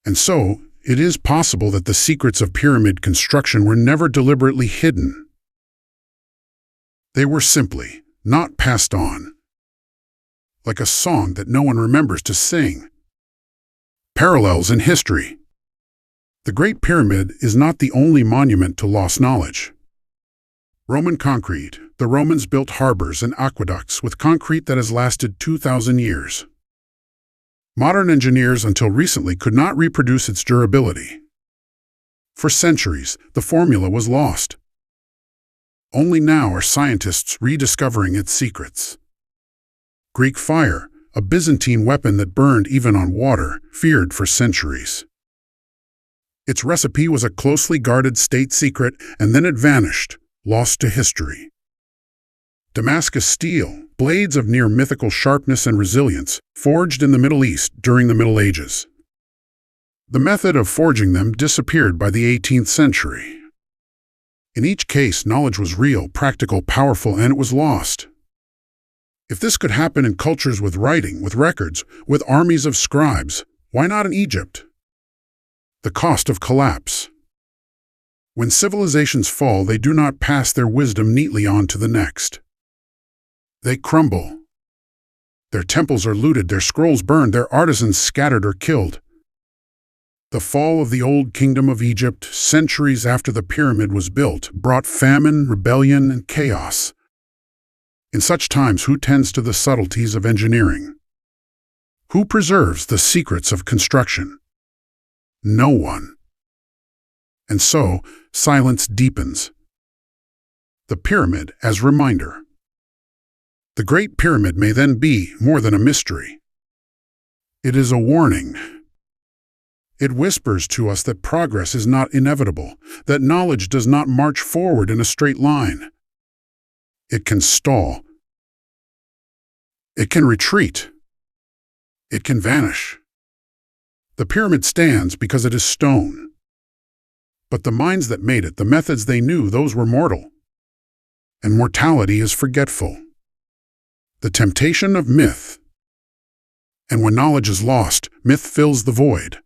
And so, it is possible that the secrets of pyramid construction were never deliberately hidden. They were simply not passed on. Like a song that no one remembers to sing. Parallels in history. The Great Pyramid is not the only monument to lost knowledge. Roman concrete. The Romans built harbors and aqueducts with concrete that has lasted 2,000 years. Modern engineers until recently could not reproduce its durability. For centuries, the formula was lost. Only now are scientists rediscovering its secrets. Greek fire, a Byzantine weapon that burned even on water, feared for centuries. Its recipe was a closely guarded state secret, and then it vanished, lost to history. Damascus steel, blades of near-mythical sharpness and resilience, forged in the Middle East during the Middle Ages. The method of forging them disappeared by the 18th century. In each case, knowledge was real, practical, powerful, and it was lost. If this could happen in cultures with writing, with records, with armies of scribes, why not in Egypt? The cost of collapse. When civilizations fall, they do not pass their wisdom neatly on to the next. They crumble. Their temples are looted, their scrolls burned, their artisans scattered or killed. The fall of the Old Kingdom of Egypt, centuries after the pyramid was built, brought famine, rebellion, and chaos. In such times, who tends to the subtleties of engineering? Who preserves the secrets of construction? No one. And so, silence deepens. The pyramid as reminder. The Great Pyramid may then be more than a mystery. It is a warning. It whispers to us that progress is not inevitable, that knowledge does not march forward in a straight line. It can stall. It can retreat. It can vanish. The pyramid stands because it is stone. But the minds that made it, the methods they knew, those were mortal. And mortality is forgetful. The temptation of myth. And when knowledge is lost, myth fills the void.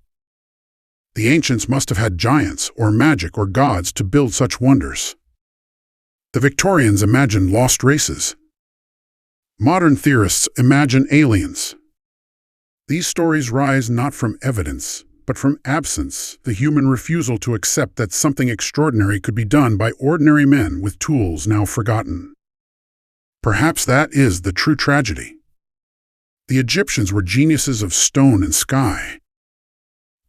The ancients must have had giants or magic or gods to build such wonders. The Victorians imagined lost races. Modern theorists imagine aliens. These stories rise not from evidence, but from absence, the human refusal to accept that something extraordinary could be done by ordinary men with tools now forgotten. Perhaps that is the true tragedy. The Egyptians were geniuses of stone and sky.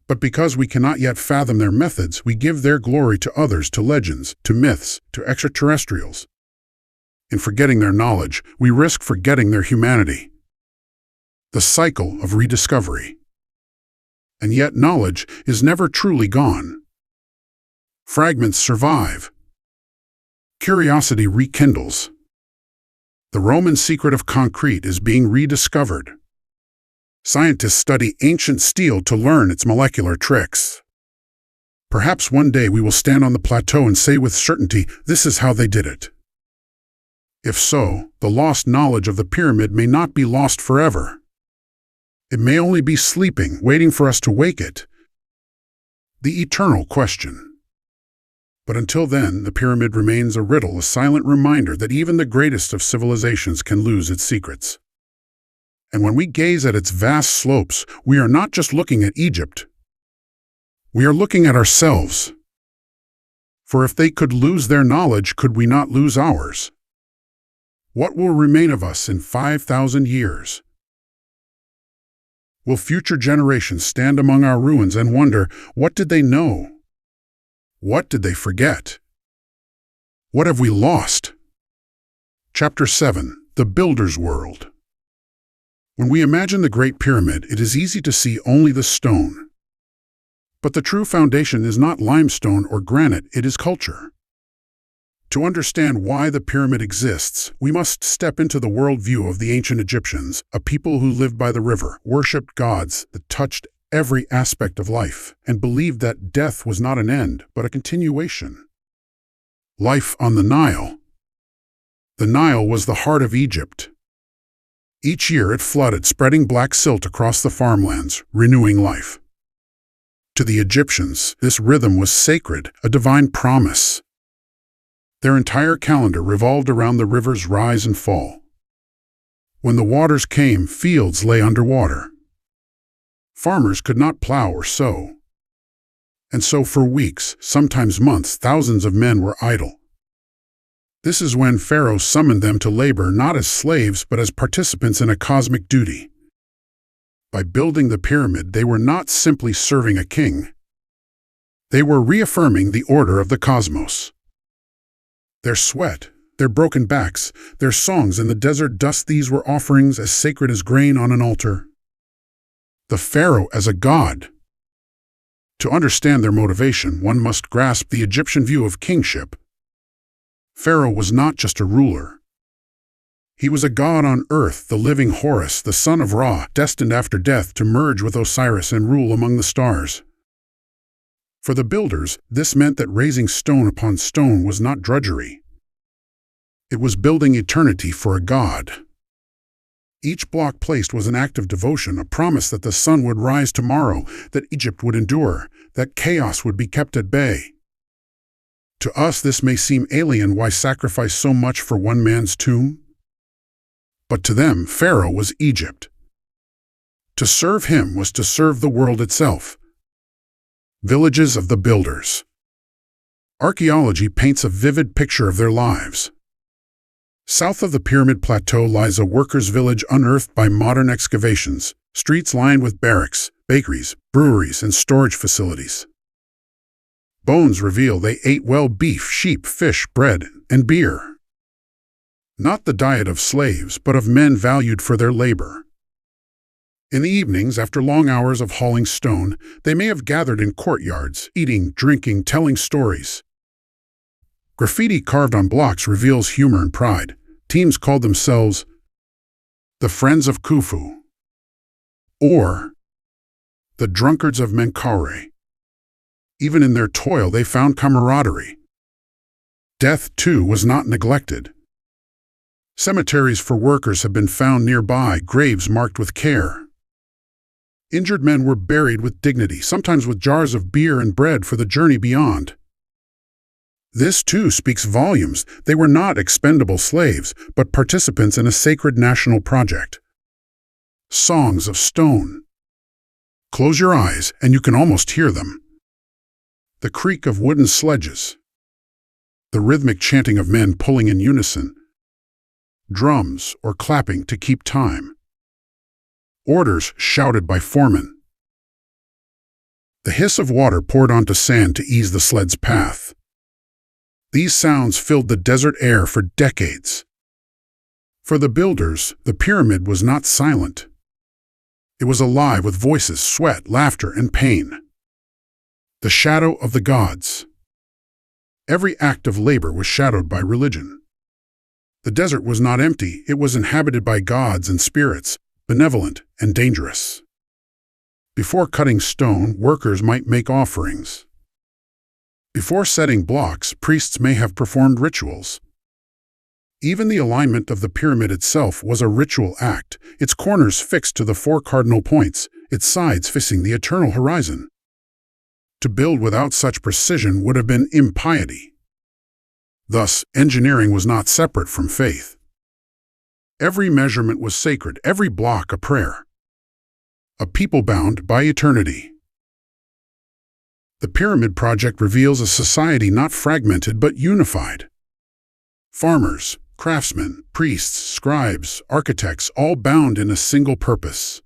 But because we cannot yet fathom their methods, we give their glory to others, to legends, to myths, to extraterrestrials. In forgetting their knowledge, we risk forgetting their humanity. The cycle of rediscovery. And yet knowledge is never truly gone. Fragments survive. Curiosity rekindles. The Roman secret of concrete is being rediscovered. Scientists study ancient steel to learn its molecular tricks. Perhaps one day we will stand on the plateau and say with certainty, this is how they did it. If so, the lost knowledge of the pyramid may not be lost forever. It may only be sleeping, waiting for us to wake it. The eternal question. But until then, the pyramid remains a riddle, a silent reminder that even the greatest of civilizations can lose its secrets. And when we gaze at its vast slopes, we are not just looking at Egypt. We are looking at ourselves. For if they could lose their knowledge, could we not lose ours? What will remain of us in 5,000 years? Will future generations stand among our ruins and wonder, what did they know? What did they forget? What have we lost? Chapter 7. The Builder's World. When we imagine the Great Pyramid, it is easy to see only the stone. But the true foundation is not limestone or granite, it is culture. To understand why the pyramid exists, we must step into the worldview of the ancient Egyptians, a people who lived by the river, worshipped gods that touched every aspect of life, and believed that death was not an end, but a continuation. Life on the Nile. The Nile was the heart of Egypt. Each year it flooded, spreading black silt across the farmlands, renewing life. To the Egyptians, this rhythm was sacred, a divine promise. Their entire calendar revolved around the river's rise and fall. When the waters came, fields lay underwater. Farmers could not plow or sow. And so for weeks, sometimes months, thousands of men were idle. This is when Pharaoh summoned them to labor not as slaves but as participants in a cosmic duty. By building the pyramid, they were not simply serving a king. They were reaffirming the order of the cosmos. Their sweat, their broken backs, their songs in the desert dust, these were offerings as sacred as grain on an altar. The pharaoh as a god. To understand their motivation, one must grasp the Egyptian view of kingship. Pharaoh was not just a ruler. He was a god on earth, the living Horus, the son of Ra, destined after death to merge with Osiris and rule among the stars. For the builders, this meant that raising stone upon stone was not drudgery. It was building eternity for a god. Each block placed was an act of devotion, a promise that the sun would rise tomorrow, that Egypt would endure, that chaos would be kept at bay. To us, this may seem alien. Why sacrifice so much for one man's tomb? But to them, Pharaoh was Egypt. To serve him was to serve the world itself. Villages of the builders. Archaeology paints a vivid picture of their lives. South of the Pyramid Plateau lies a workers' village unearthed by modern excavations, streets lined with barracks, bakeries, breweries, and storage facilities. Bones reveal they ate beef, sheep, fish, bread, and beer. Not the diet of slaves, but of men valued for their labor. In the evenings, after long hours of hauling stone, they may have gathered in courtyards, eating, drinking, telling stories. Graffiti carved on blocks reveals humor and pride. Teams called themselves the Friends of Khufu or the Drunkards of Menkaure. Even in their toil, they found camaraderie. Death, too, was not neglected. Cemeteries for workers have been found nearby, graves marked with care. Injured men were buried with dignity, sometimes with jars of beer and bread for the journey beyond. This, too, speaks volumes. They were not expendable slaves, but participants in a sacred national project. Songs of stone. Close your eyes, and you can almost hear them. The creak of wooden sledges. The rhythmic chanting of men pulling in unison. Drums or clapping to keep time. Orders shouted by foremen. The hiss of water poured onto sand to ease the sled's path. These sounds filled the desert air for decades. For the builders, the pyramid was not silent. It was alive with voices, sweat, laughter, and pain. The shadow of the gods. Every act of labor was shadowed by religion. The desert was not empty, it was inhabited by gods and spirits, benevolent and dangerous. Before cutting stone, workers might make offerings. Before setting blocks, priests may have performed rituals. Even the alignment of the pyramid itself was a ritual act, its corners fixed to the 4 cardinal points, its sides facing the eternal horizon. To build without such precision would have been impiety. Thus, engineering was not separate from faith. Every measurement was sacred, every block a prayer. A people bound by eternity. The Pyramid Project reveals a society not fragmented but unified. Farmers, craftsmen, priests, scribes, architects, all bound in a single purpose.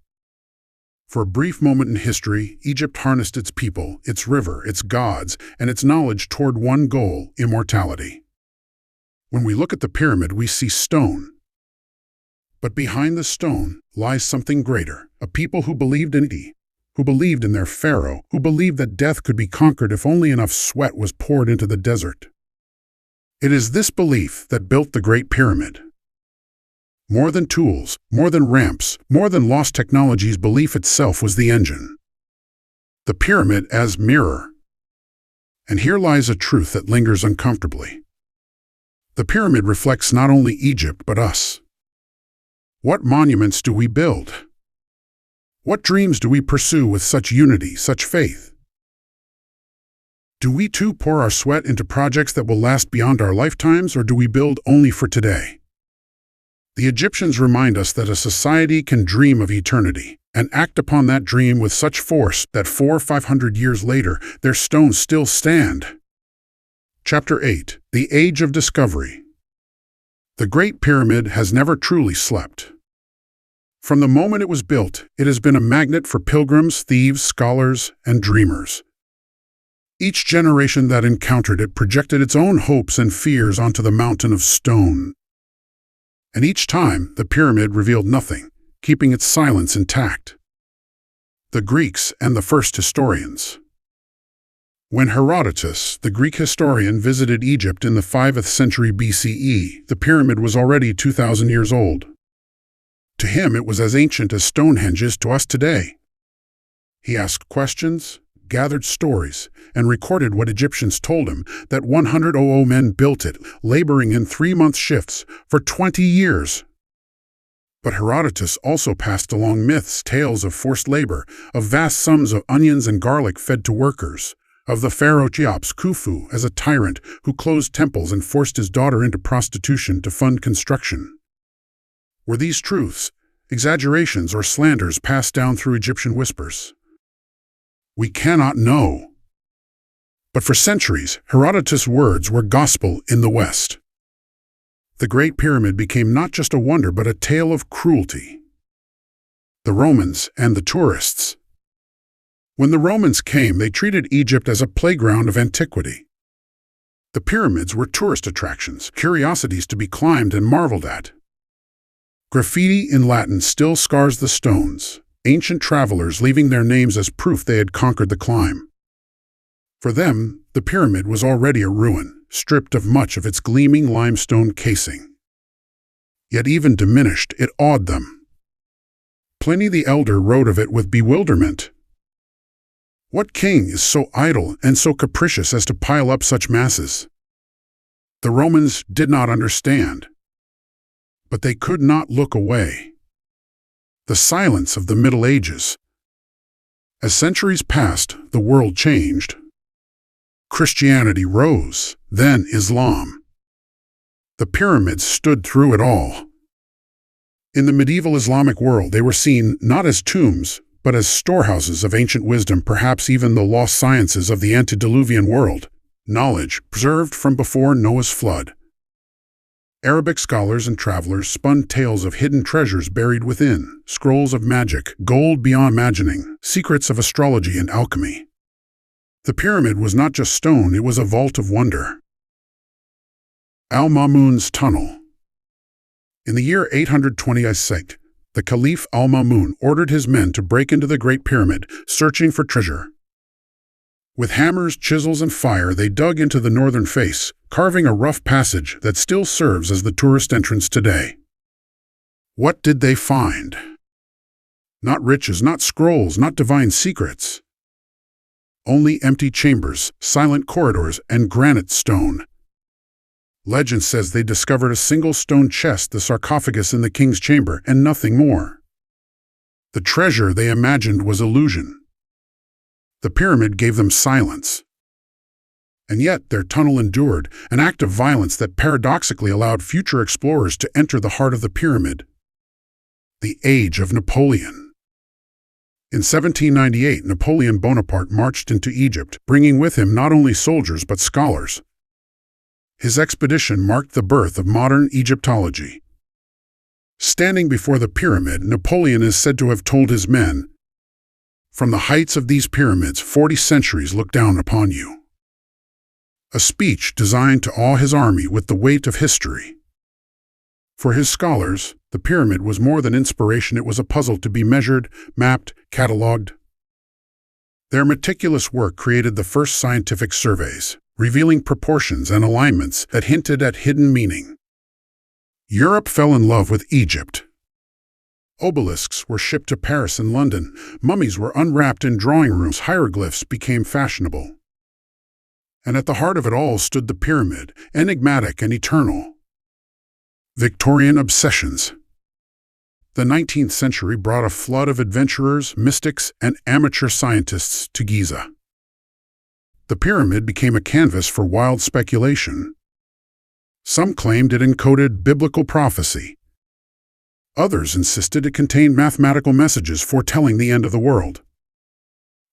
For a brief moment in history, Egypt harnessed its people, its river, its gods, and its knowledge toward one goal: immortality. When we look at the pyramid, we see stone. But behind the stone lies something greater, a people who believed in it, who believed in their pharaoh, who believed that death could be conquered if only enough sweat was poured into the desert. It is this belief that built the Great Pyramid. More than tools, more than ramps, more than lost technologies, belief itself was the engine. The pyramid as mirror. And here lies a truth that lingers uncomfortably. The pyramid reflects not only Egypt but us. What monuments do we build? What dreams do we pursue with such unity, such faith? Do we too pour our sweat into projects that will last beyond our lifetimes, or do we build only for today? The Egyptians remind us that a society can dream of eternity and act upon that dream with such force that 400 or 500 years later, their stones still stand. Chapter 8: The Age of Discovery. The Great Pyramid has never truly slept. From the moment it was built, it has been a magnet for pilgrims, thieves, scholars, and dreamers. Each generation that encountered it projected its own hopes and fears onto the mountain of stone. And each time, the pyramid revealed nothing, keeping its silence intact. The Greeks and the first historians. When Herodotus, the Greek historian, visited Egypt in the 5th century BCE, the pyramid was already 2,000 years old. To him, it was as ancient as Stonehenge is to us today. He asked questions, gathered stories, and recorded what Egyptians told him, that 100 men built it, laboring in 3-month shifts for 20 years. But Herodotus also passed along myths, tales of forced labor, of vast sums of onions and garlic fed to workers, of the pharaoh Cheops Khufu as a tyrant who closed temples and forced his daughter into prostitution to fund construction. Were these truths, exaggerations, or slanders passed down through Egyptian whispers? We cannot know. But for centuries, Herodotus' words were gospel in the West. The Great Pyramid became not just a wonder but a tale of cruelty. The Romans and the tourists. When the Romans came, they treated Egypt as a playground of antiquity. The pyramids were tourist attractions, curiosities to be climbed and marveled at. Graffiti in Latin still scars the stones, ancient travelers leaving their names as proof they had conquered the climb. For them, the pyramid was already a ruin, stripped of much of its gleaming limestone casing. Yet even diminished, it awed them. Pliny the Elder wrote of it with bewilderment. What king is so idle and so capricious as to pile up such masses? The Romans did not understand. But they could not look away. The silence of the Middle Ages. As centuries passed, the world changed. Christianity rose, then Islam. The pyramids stood through it all. In the medieval Islamic world, they were seen not as tombs, but as storehouses of ancient wisdom, perhaps even the lost sciences of the antediluvian world, knowledge preserved from before Noah's flood. Arabic scholars and travelers spun tales of hidden treasures buried within, scrolls of magic, gold beyond imagining, secrets of astrology and alchemy. The pyramid was not just stone, it was a vault of wonder. Al-Mamun's Tunnel. In the year 820 AD, the Caliph Al-Mamun ordered his men to break into the Great Pyramid, searching for treasure. With hammers, chisels, and fire, they dug into the northern face, carving a rough passage that still serves as the tourist entrance today. What did they find? Not riches, not scrolls, not divine secrets. Only empty chambers, silent corridors, and granite stone. Legend says they discovered a single stone chest, the sarcophagus in the king's chamber, and nothing more. The treasure they imagined was illusion. The pyramid gave them silence. And yet their tunnel endured, an act of violence that paradoxically allowed future explorers to enter the heart of the pyramid. The Age of Napoleon. In 1798, Napoleon Bonaparte marched into Egypt, bringing with him not only soldiers but scholars. His expedition marked the birth of modern Egyptology. Standing before the pyramid, Napoleon is said to have told his men, "From the heights of these pyramids, 40 centuries look down upon you." A speech designed to awe his army with the weight of history. For his scholars, the pyramid was more than inspiration, it was a puzzle to be measured, mapped, catalogued. Their meticulous work created the first scientific surveys, revealing proportions and alignments that hinted at hidden meaning. Europe fell in love with Egypt. Obelisks were shipped to Paris and London, mummies were unwrapped in drawing rooms, hieroglyphs became fashionable. And at the heart of it all stood the pyramid, enigmatic and eternal. Victorian obsessions. The 19th century brought a flood of adventurers, mystics, and amateur scientists to Giza. The pyramid became a canvas for wild speculation. Some claimed it encoded biblical prophecy. Others insisted it contained mathematical messages foretelling the end of the world.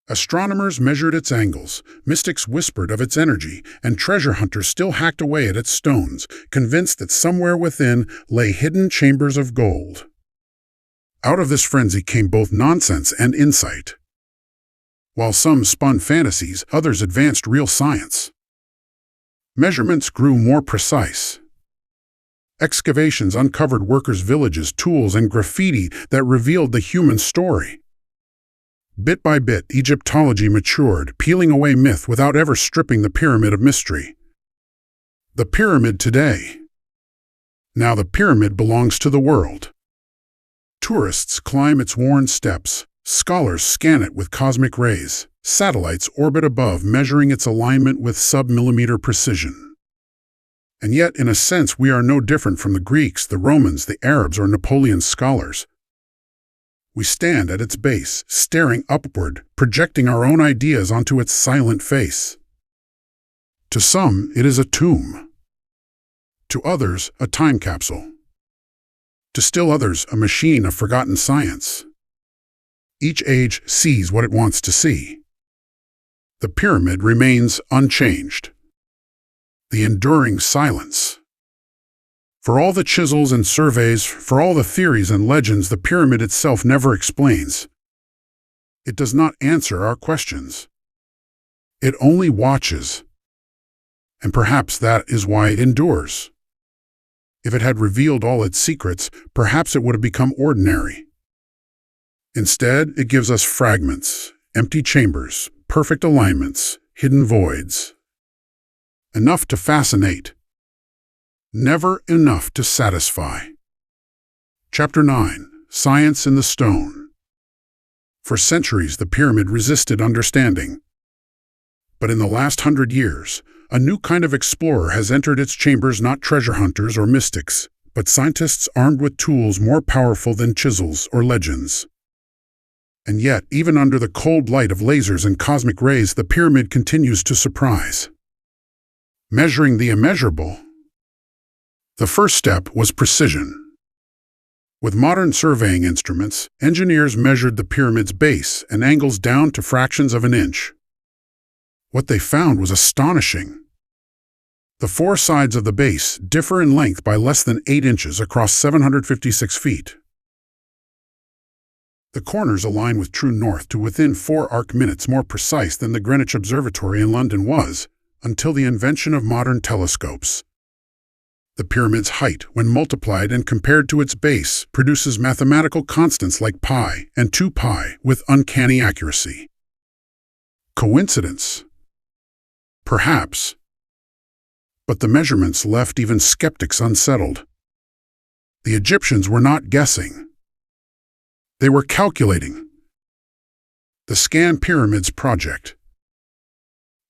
Astronomers measured its angles, mystics whispered of its energy, and treasure hunters still hacked away at its stones, convinced that somewhere within lay hidden chambers of gold. Out of this frenzy came both nonsense and insight. While some spun fantasies, others advanced real science. Measurements grew more precise. Excavations uncovered workers' villages, tools, and graffiti that revealed the human story. Bit by bit, Egyptology matured, peeling away myth without ever stripping the pyramid of mystery. The pyramid today. Now the pyramid belongs to the world. Tourists climb its worn steps, scholars scan it with cosmic rays, satellites orbit above measuring its alignment with sub-millimeter precision. And yet, in a sense, we are no different from the Greeks, the Romans, the Arabs, or Napoleon's scholars. We stand at its base, staring upward, projecting our own ideas onto its silent face. To some, it is a tomb. To others, a time capsule. To still others, a machine of forgotten science. Each age sees what it wants to see. The pyramid remains unchanged. The enduring silence. For all the chisels and surveys, for all the theories and legends, the pyramid itself never explains. It does not answer our questions. It only watches. And perhaps that is why it endures. If it had revealed all its secrets, perhaps it would have become ordinary. Instead, it gives us fragments, empty chambers, perfect alignments, hidden voids. Enough to fascinate. Never enough to satisfy. Chapter 9. Science in the Stone. For centuries, the pyramid resisted understanding. But in the last 100 years, a new kind of explorer has entered its chambers, not treasure hunters or mystics, but scientists armed with tools more powerful than chisels or legends. And yet, even under the cold light of lasers and cosmic rays, the pyramid continues to surprise. Measuring the immeasurable. The first step was precision. With modern surveying instruments, engineers measured the pyramid's base and angles down to fractions of an inch. What they found was astonishing. The four sides of the base differ in length by less than 8 inches across 756 feet. The corners align with true north to within 4 arc minutes, more precise than the Greenwich Observatory in London was, until the invention of modern telescopes. The pyramid's height, when multiplied and compared to its base, produces mathematical constants like pi and 2 pi with uncanny accuracy. Coincidence? Perhaps. But the measurements left even skeptics unsettled. The Egyptians were not guessing. They were calculating. The Scan Pyramids Project.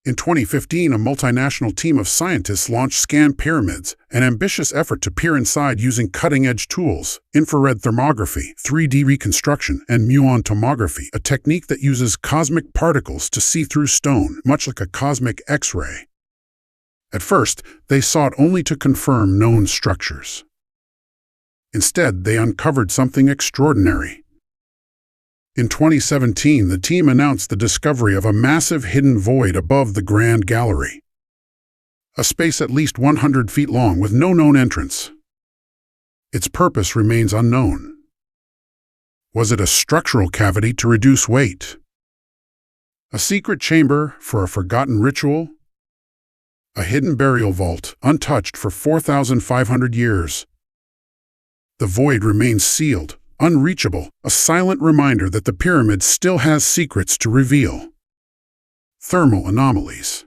In 2015, a multinational team of scientists launched Scan Pyramids, an ambitious effort to peer inside using cutting-edge tools, infrared thermography, 3D reconstruction, and muon tomography, a technique that uses cosmic particles to see through stone, much like a cosmic X-ray. At first, they sought only to confirm known structures. Instead, they uncovered something extraordinary. In 2017, the team announced the discovery of a massive hidden void above the Grand Gallery. A space at least 100 feet long with no known entrance. Its purpose remains unknown. Was it a structural cavity to reduce weight? A secret chamber for a forgotten ritual? A hidden burial vault, untouched for 4,500 years. The void remains sealed, unreachable, a silent reminder that the pyramid still has secrets to reveal. Thermal anomalies.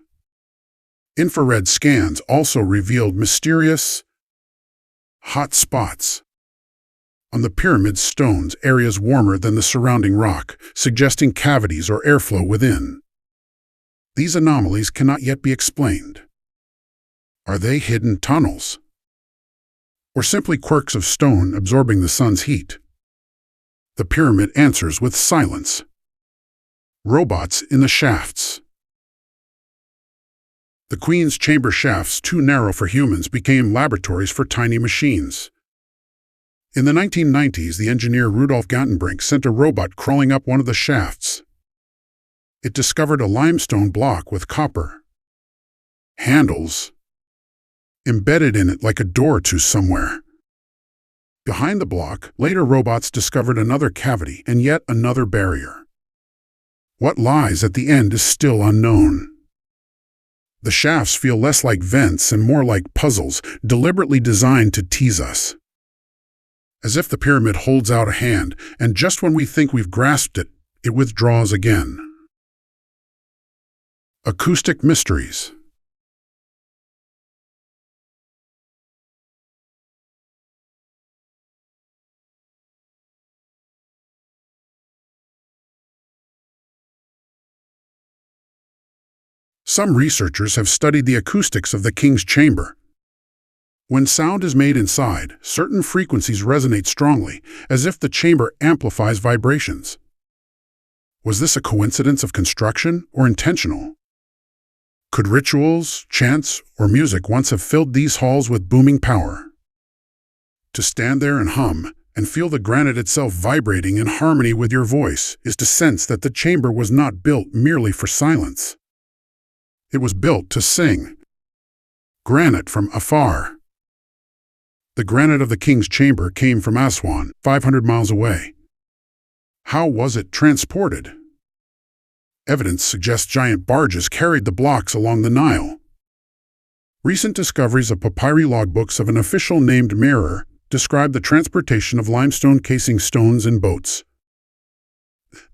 Infrared scans also revealed mysterious hot spots on the pyramid's stones, areas warmer than the surrounding rock, suggesting cavities or airflow within. These anomalies cannot yet be explained. Are they hidden tunnels? Or simply quirks of stone absorbing the sun's heat? The pyramid answers with silence. Robots in the shafts. The Queen's chamber shafts, too narrow for humans, became laboratories for tiny machines. In the 1990s, the engineer Rudolf Gantenbrink sent a robot crawling up one of the shafts. It discovered a limestone block with copper handles embedded in it like a door to somewhere. Behind the block, later robots discovered another cavity and yet another barrier. What lies at the end is still unknown. The shafts feel less like vents and more like puzzles, deliberately designed to tease us. As if the pyramid holds out a hand, and just when we think we've grasped it, it withdraws again. Acoustic mysteries. Some researchers have studied the acoustics of the king's chamber. When sound is made inside, certain frequencies resonate strongly, as if the chamber amplifies vibrations. Was this a coincidence of construction or intentional? Could rituals, chants, or music once have filled these halls with booming power? To stand there and hum, and feel the granite itself vibrating in harmony with your voice, is to sense that the chamber was not built merely for silence. It was built to sing. Granite from afar. The granite of the king's chamber came from Aswan, 500 miles away. How was it transported? Evidence suggests giant barges carried the blocks along the Nile. Recent discoveries of papyri logbooks of an official named Mirror describe the transportation of limestone casing stones in boats.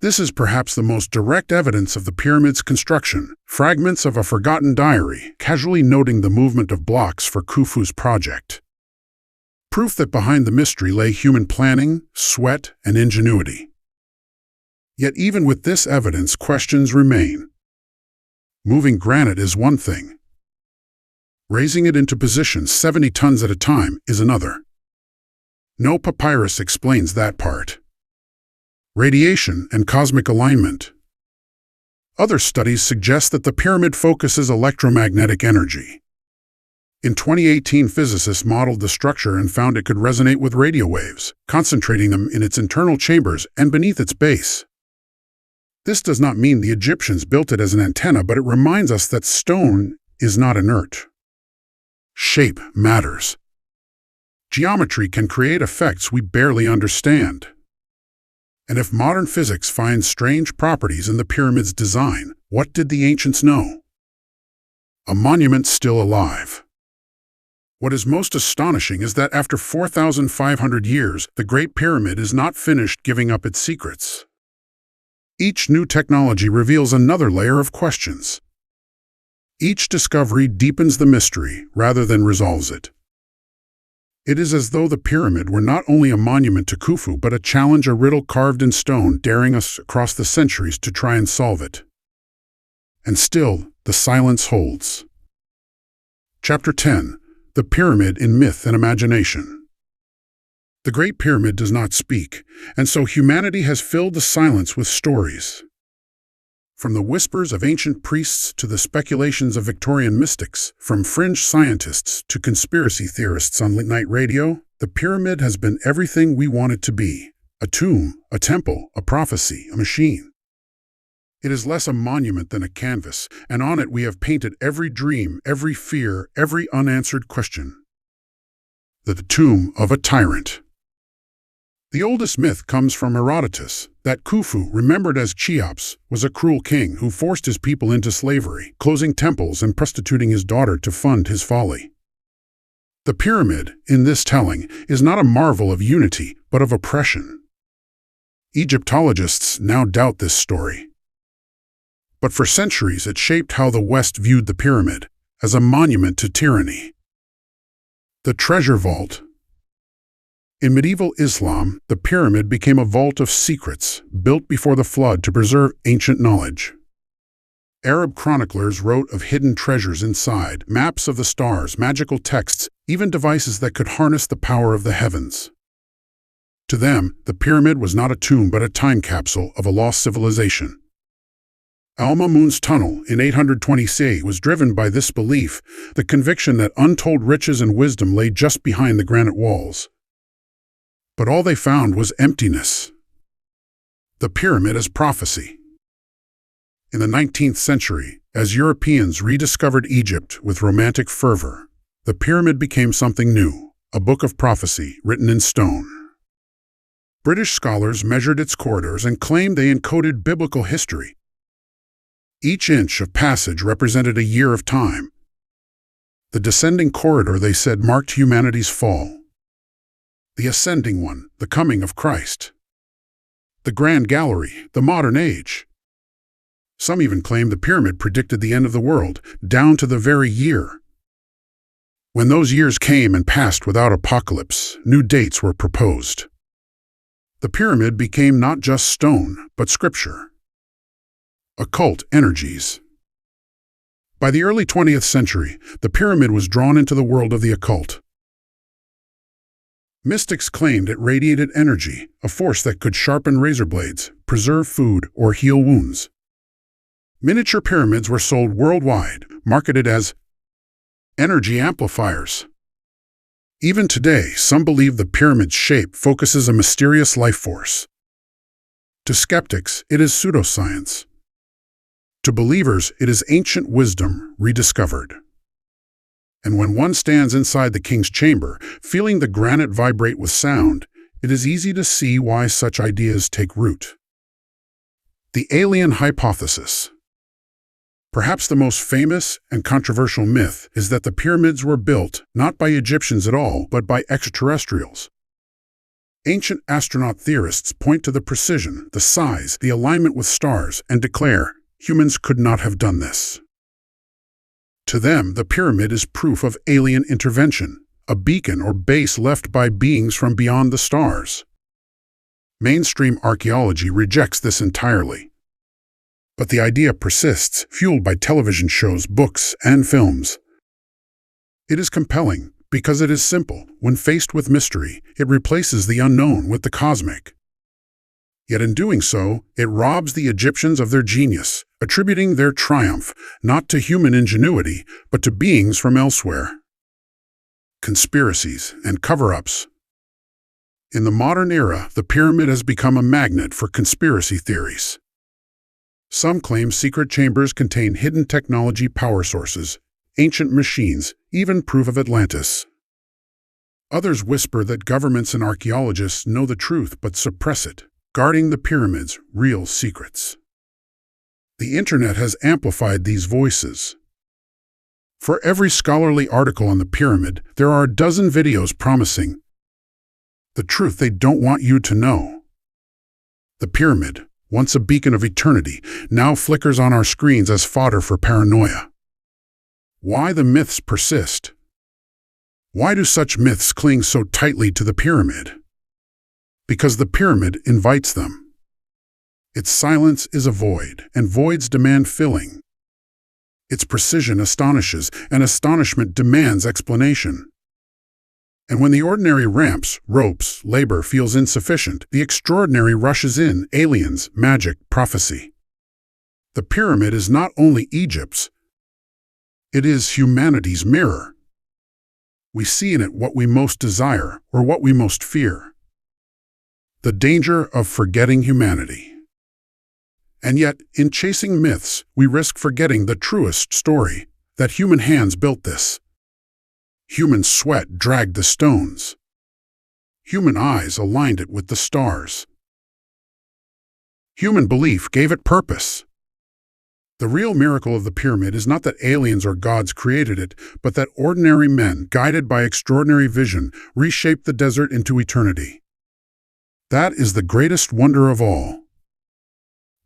This is perhaps the most direct evidence of the pyramid's construction, fragments of a forgotten diary casually noting the movement of blocks for Khufu's project. Proof that behind the mystery lay human planning, sweat, and ingenuity. Yet even with this evidence, questions remain. Moving granite is one thing. Raising it into position 70 tons at a time is another. No papyrus explains that part. Radiation and cosmic alignment. Other studies suggest that the pyramid focuses electromagnetic energy. In 2018, physicists modeled the structure and found it could resonate with radio waves, concentrating them in its internal chambers and beneath its base. This does not mean the Egyptians built it as an antenna, but it reminds us that stone is not inert. Shape matters. Geometry can create effects we barely understand. And if modern physics finds strange properties in the pyramid's design, what did the ancients know? A monument still alive. What is most astonishing is that after 4,500 years, the Great Pyramid is not finished giving up its secrets. Each new technology reveals another layer of questions. Each discovery deepens the mystery rather than resolves it. It is as though the pyramid were not only a monument to Khufu, but a challenge, a riddle carved in stone, daring us across the centuries to try and solve it. And still, the silence holds. Chapter 10. The Pyramid in Myth and Imagination. The Great Pyramid does not speak, and so humanity has filled the silence with stories. From the whispers of ancient priests to the speculations of Victorian mystics, from fringe scientists to conspiracy theorists on late-night radio, the pyramid has been everything we want it to be: a tomb, a temple, a prophecy, a machine. It is less a monument than a canvas, and on it we have painted every dream, every fear, every unanswered question. The tomb of a tyrant. The oldest myth comes from Herodotus, that Khufu, remembered as Cheops, was a cruel king who forced his people into slavery, closing temples and prostituting his daughter to fund his folly. The pyramid, in this telling, is not a marvel of unity, but of oppression. Egyptologists now doubt this story. But for centuries it shaped how the West viewed the pyramid, as a monument to tyranny. The treasure vault. In medieval Islam, the pyramid became a vault of secrets, built before the flood to preserve ancient knowledge. Arab chroniclers wrote of hidden treasures inside, maps of the stars, magical texts, even devices that could harness the power of the heavens. To them, the pyramid was not a tomb but a time capsule of a lost civilization. Al-Mamun's tunnel in 820 CE was driven by this belief, the conviction that untold riches and wisdom lay just behind the granite walls. But all they found was emptiness. The pyramid as prophecy. In the 19th century, as Europeans rediscovered Egypt with romantic fervor, the pyramid became something new, a book of prophecy written in stone. British scholars measured its corridors and claimed they encoded biblical history. Each inch of passage represented a year of time. The descending corridor, they said, marked humanity's fall. The ascending one, the coming of Christ. The Grand Gallery, the modern age. Some even claimed the pyramid predicted the end of the world, down to the very year. When those years came and passed without apocalypse, new dates were proposed. The pyramid became not just stone, but scripture. Occult energies. By the early 20th century, the pyramid was drawn into the world of the occult. Mystics claimed it radiated energy, a force that could sharpen razor blades, preserve food, or heal wounds. Miniature pyramids were sold worldwide, marketed as energy amplifiers. Even today, some believe the pyramid's shape focuses a mysterious life force. To skeptics, it is pseudoscience. To believers, it is ancient wisdom rediscovered. And when one stands inside the king's chamber, feeling the granite vibrate with sound, it is easy to see why such ideas take root. The alien hypothesis. Perhaps the most famous and controversial myth is that the pyramids were built not by Egyptians at all, but by extraterrestrials. Ancient astronaut theorists point to the precision, the size, the alignment with stars, and declare humans could not have done this. To them, the pyramid is proof of alien intervention, a beacon or base left by beings from beyond the stars. Mainstream archaeology rejects this entirely. But the idea persists, fueled by television shows, books, and films. It is compelling because it is simple. When faced with mystery, it replaces the unknown with the cosmic. Yet in doing so, it robs the Egyptians of their genius, attributing their triumph not to human ingenuity, but to beings from elsewhere. Conspiracies and cover-ups. In the modern era, the pyramid has become a magnet for conspiracy theories. Some claim secret chambers contain hidden technology power sources, ancient machines, even proof of Atlantis. Others whisper that governments and archaeologists know the truth but suppress it, guarding the pyramid's real secrets. The internet has amplified these voices. For every scholarly article on the pyramid, there are a dozen videos promising the truth they don't want you to know. The pyramid, once a beacon of eternity, now flickers on our screens as fodder for paranoia. Why the myths persist? Why do such myths cling so tightly to the pyramid? Because the pyramid invites them. Its silence is a void, and voids demand filling. Its precision astonishes, and astonishment demands explanation. And when the ordinary ramps, ropes, labor feels insufficient, the extraordinary rushes in: aliens, magic, prophecy. The pyramid is not only Egypt's, it is humanity's mirror. We see in it what we most desire or what we most fear. The danger of forgetting humanity. And yet, in chasing myths, we risk forgetting the truest story, that human hands built this. Human sweat dragged the stones. Human eyes aligned it with the stars. Human belief gave it purpose. The real miracle of the pyramid is not that aliens or gods created it, but that ordinary men, guided by extraordinary vision, reshaped the desert into eternity. That is the greatest wonder of all.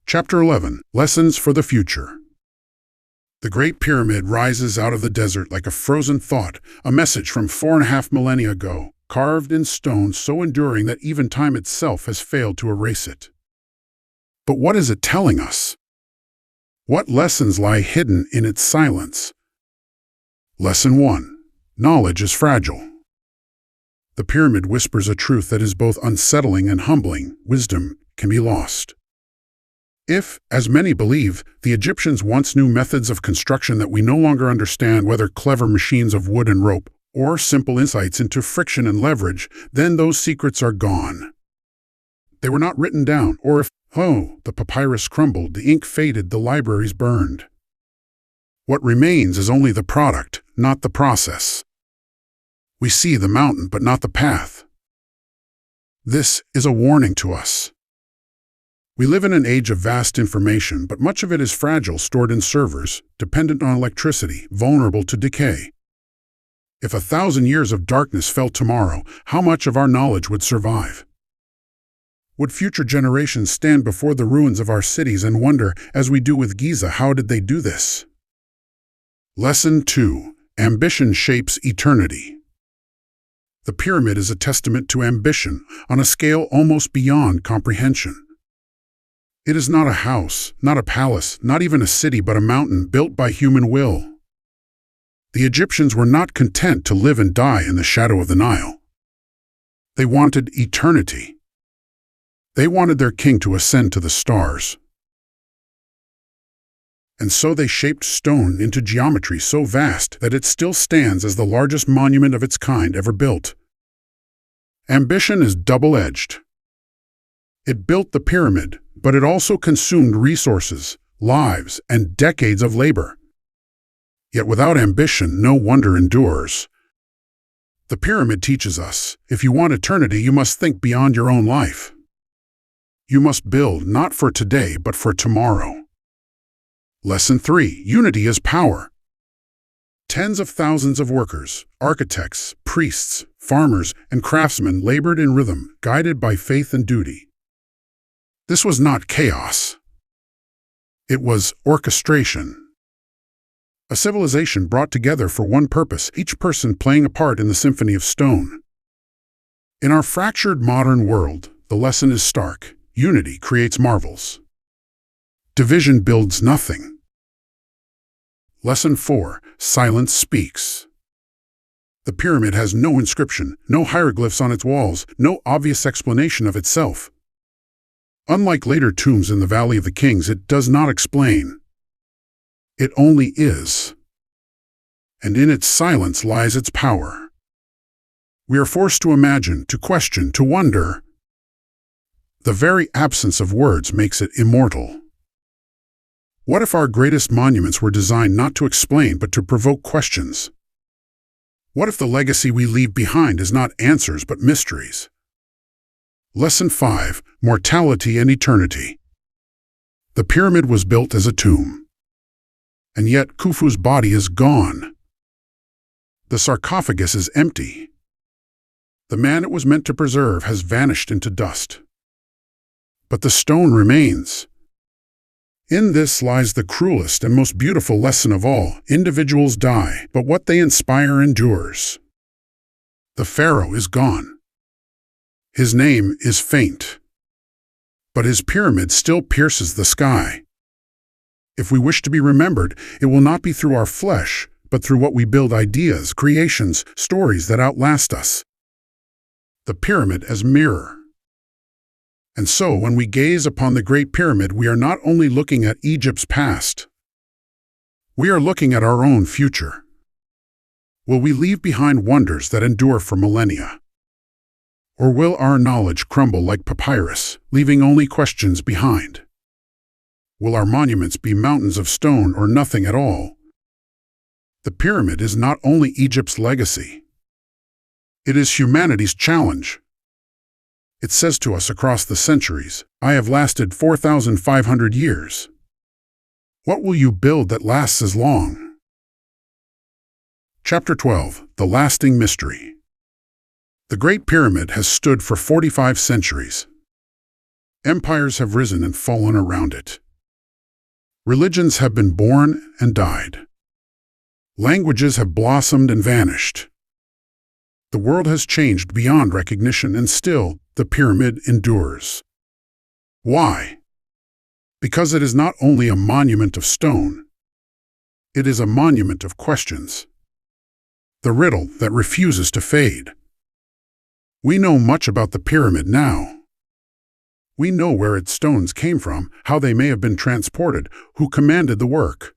Chapter 11. Lessons for the Future. The Great Pyramid rises out of the desert like a frozen thought, a message from 4.5 millennia ago, carved in stone so enduring that even time itself has failed to erase it. But what is it telling us? What lessons lie hidden in its silence? Lesson 1. Knowledge is fragile. The pyramid whispers a truth that is both unsettling and humbling. Wisdom can be lost. If, as many believe, the Egyptians once knew methods of construction that we no longer understand, whether clever machines of wood and rope, or simple insights into friction and leverage, then those secrets are gone. They were not written down, or if, the papyrus crumbled, the ink faded, the libraries burned. What remains is only the product, not the process. We see the mountain, but not the path. This is a warning to us. We live in an age of vast information, but much of it is fragile, stored in servers, dependent on electricity, vulnerable to decay. If 1,000 years of darkness fell tomorrow, how much of our knowledge would survive? Would future generations stand before the ruins of our cities and wonder, as we do with Giza, how did they do this? Lesson 2. Ambition shapes eternity. The pyramid is a testament to ambition, on a scale almost beyond comprehension. It is not a house, not a palace, not even a city, but a mountain built by human will. The Egyptians were not content to live and die in the shadow of the Nile. They wanted eternity. They wanted their king to ascend to the stars. And so they shaped stone into geometry so vast that it still stands as the largest monument of its kind ever built. Ambition is double-edged. It built the pyramid, but it also consumed resources, lives, and decades of labor. Yet without ambition, no wonder endures. The pyramid teaches us, if you want eternity, you must think beyond your own life. You must build not for today, but for tomorrow. Lesson 3. Unity is power. Tens of thousands of workers, architects, priests, farmers, and craftsmen labored in rhythm, guided by faith and duty. This was not chaos. It was orchestration. A civilization brought together for one purpose, each person playing a part in the symphony of stone. In our fractured modern world, the lesson is stark. Unity creates marvels. Division builds nothing. Lesson 4. Silence speaks. The pyramid has no inscription, no hieroglyphs on its walls, no obvious explanation of itself. Unlike later tombs in the Valley of the Kings, it does not explain. It only is. And in its silence lies its power. We are forced to imagine, to question, to wonder. The very absence of words makes it immortal. What if our greatest monuments were designed not to explain but to provoke questions? What if the legacy we leave behind is not answers but mysteries? Lesson 5. Mortality and eternity. The pyramid was built as a tomb. And yet Khufu's body is gone. The sarcophagus is empty. The man it was meant to preserve has vanished into dust. But the stone remains. In this lies the cruelest and most beautiful lesson of all. Individuals die, but what they inspire endures. The pharaoh is gone. His name is faint. But his pyramid still pierces the sky. If we wish to be remembered, it will not be through our flesh, but through what we build: ideas, creations, stories that outlast us. The pyramid as mirror. And so, when we gaze upon the Great Pyramid, we are not only looking at Egypt's past. We are looking at our own future. Will we leave behind wonders that endure for millennia? Or will our knowledge crumble like papyrus, leaving only questions behind? Will our monuments be mountains of stone or nothing at all? The pyramid is not only Egypt's legacy. It is humanity's challenge. It says to us across the centuries, I have lasted 4,500 years. What will you build that lasts as long? Chapter 12. The Lasting Mystery. The Great Pyramid has stood for 45 centuries. Empires have risen and fallen around it. Religions have been born and died. Languages have blossomed and vanished. The world has changed beyond recognition, and still the pyramid endures. Why? Because it is not only a monument of stone, it is a monument of questions. The riddle that refuses to fade. We know much about the pyramid now. We know where its stones came from, how they may have been transported, who commanded the work.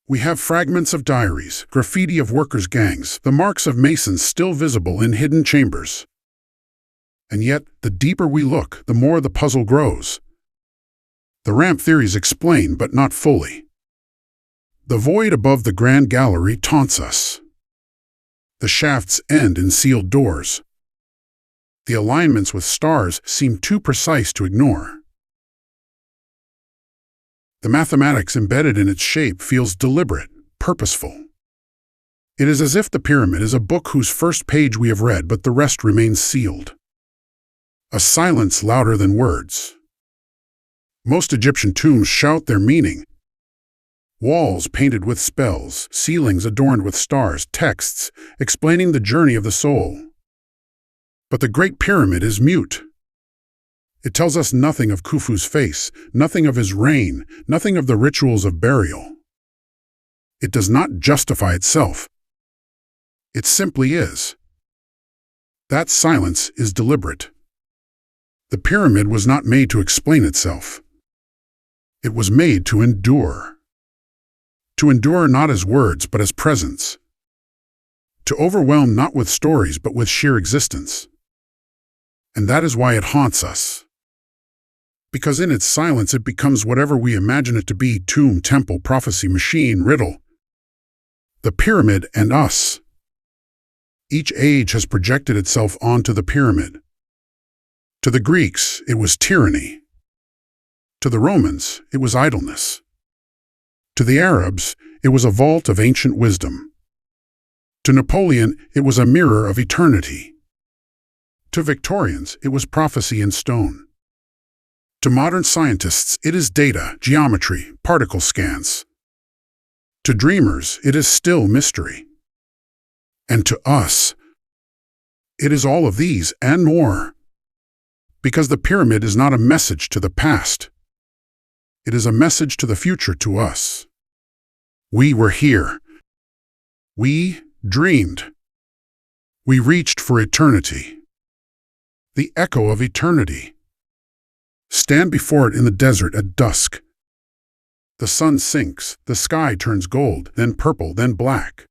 We have fragments of diaries, graffiti of workers' gangs, the marks of masons still visible in hidden chambers. And yet, the deeper we look, the more the puzzle grows. The ramp theories explain, but not fully. The void above the grand gallery taunts us. The shafts end in sealed doors. The alignments with stars seem too precise to ignore. The mathematics embedded in its shape feels deliberate, purposeful. It is as if the pyramid is a book whose first page we have read, but the rest remains sealed. A silence louder than words. Most Egyptian tombs shout their meaning. Walls painted with spells, ceilings adorned with stars, texts explaining the journey of the soul. But the Great Pyramid is mute. It tells us nothing of Khufu's face, nothing of his reign, nothing of the rituals of burial. It does not justify itself. It simply is. That silence is deliberate. The pyramid was not made to explain itself. It was made to endure. To endure not as words but as presence. To overwhelm not with stories but with sheer existence. And that is why it haunts us. Because in its silence it becomes whatever we imagine it to be: tomb, temple, prophecy, machine, riddle. The pyramid and us. Each age has projected itself onto the pyramid. To the Greeks, it was tyranny. To the Romans, it was idleness. To the Arabs, it was a vault of ancient wisdom. To Napoleon, it was a mirror of eternity. To Victorians, it was prophecy in stone. To modern scientists, it is data, geometry, particle scans. To dreamers, it is still mystery. And to us, it is all of these and more. Because the pyramid is not a message to the past. It is a message to the future, to us. We were here. We dreamed. We reached for eternity. The echo of eternity. Stand before it in the desert at dusk. The sun sinks, the sky turns gold, then purple, then black.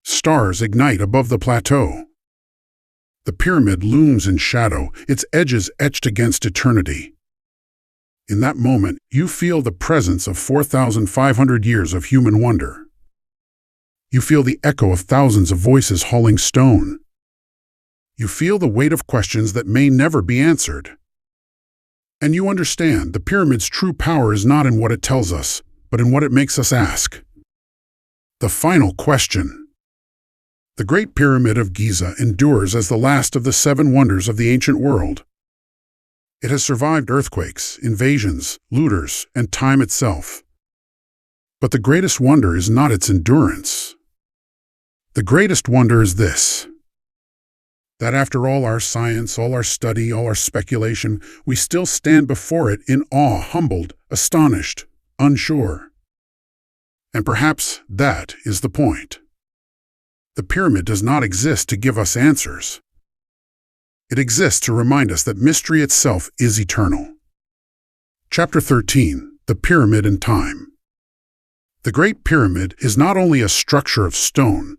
Stars ignite above the plateau. The pyramid looms in shadow, its edges etched against eternity. In that moment, you feel the presence of 4,500 years of human wonder. You feel the echo of thousands of voices hauling stone. You feel the weight of questions that may never be answered. And you understand the pyramid's true power is not in what it tells us, but in what it makes us ask. The final question. The Great Pyramid of Giza endures as the last of the 7 wonders of the ancient world. It has survived earthquakes, invasions, looters, and time itself. But the greatest wonder is not its endurance. The greatest wonder is this: that after all our science, all our study, all our speculation, we still stand before it in awe, humbled, astonished, unsure. And perhaps that is the point. The pyramid does not exist to give us answers. It exists to remind us that mystery itself is eternal. Chapter 13. The Pyramid and Time. The Great Pyramid is not only a structure of stone,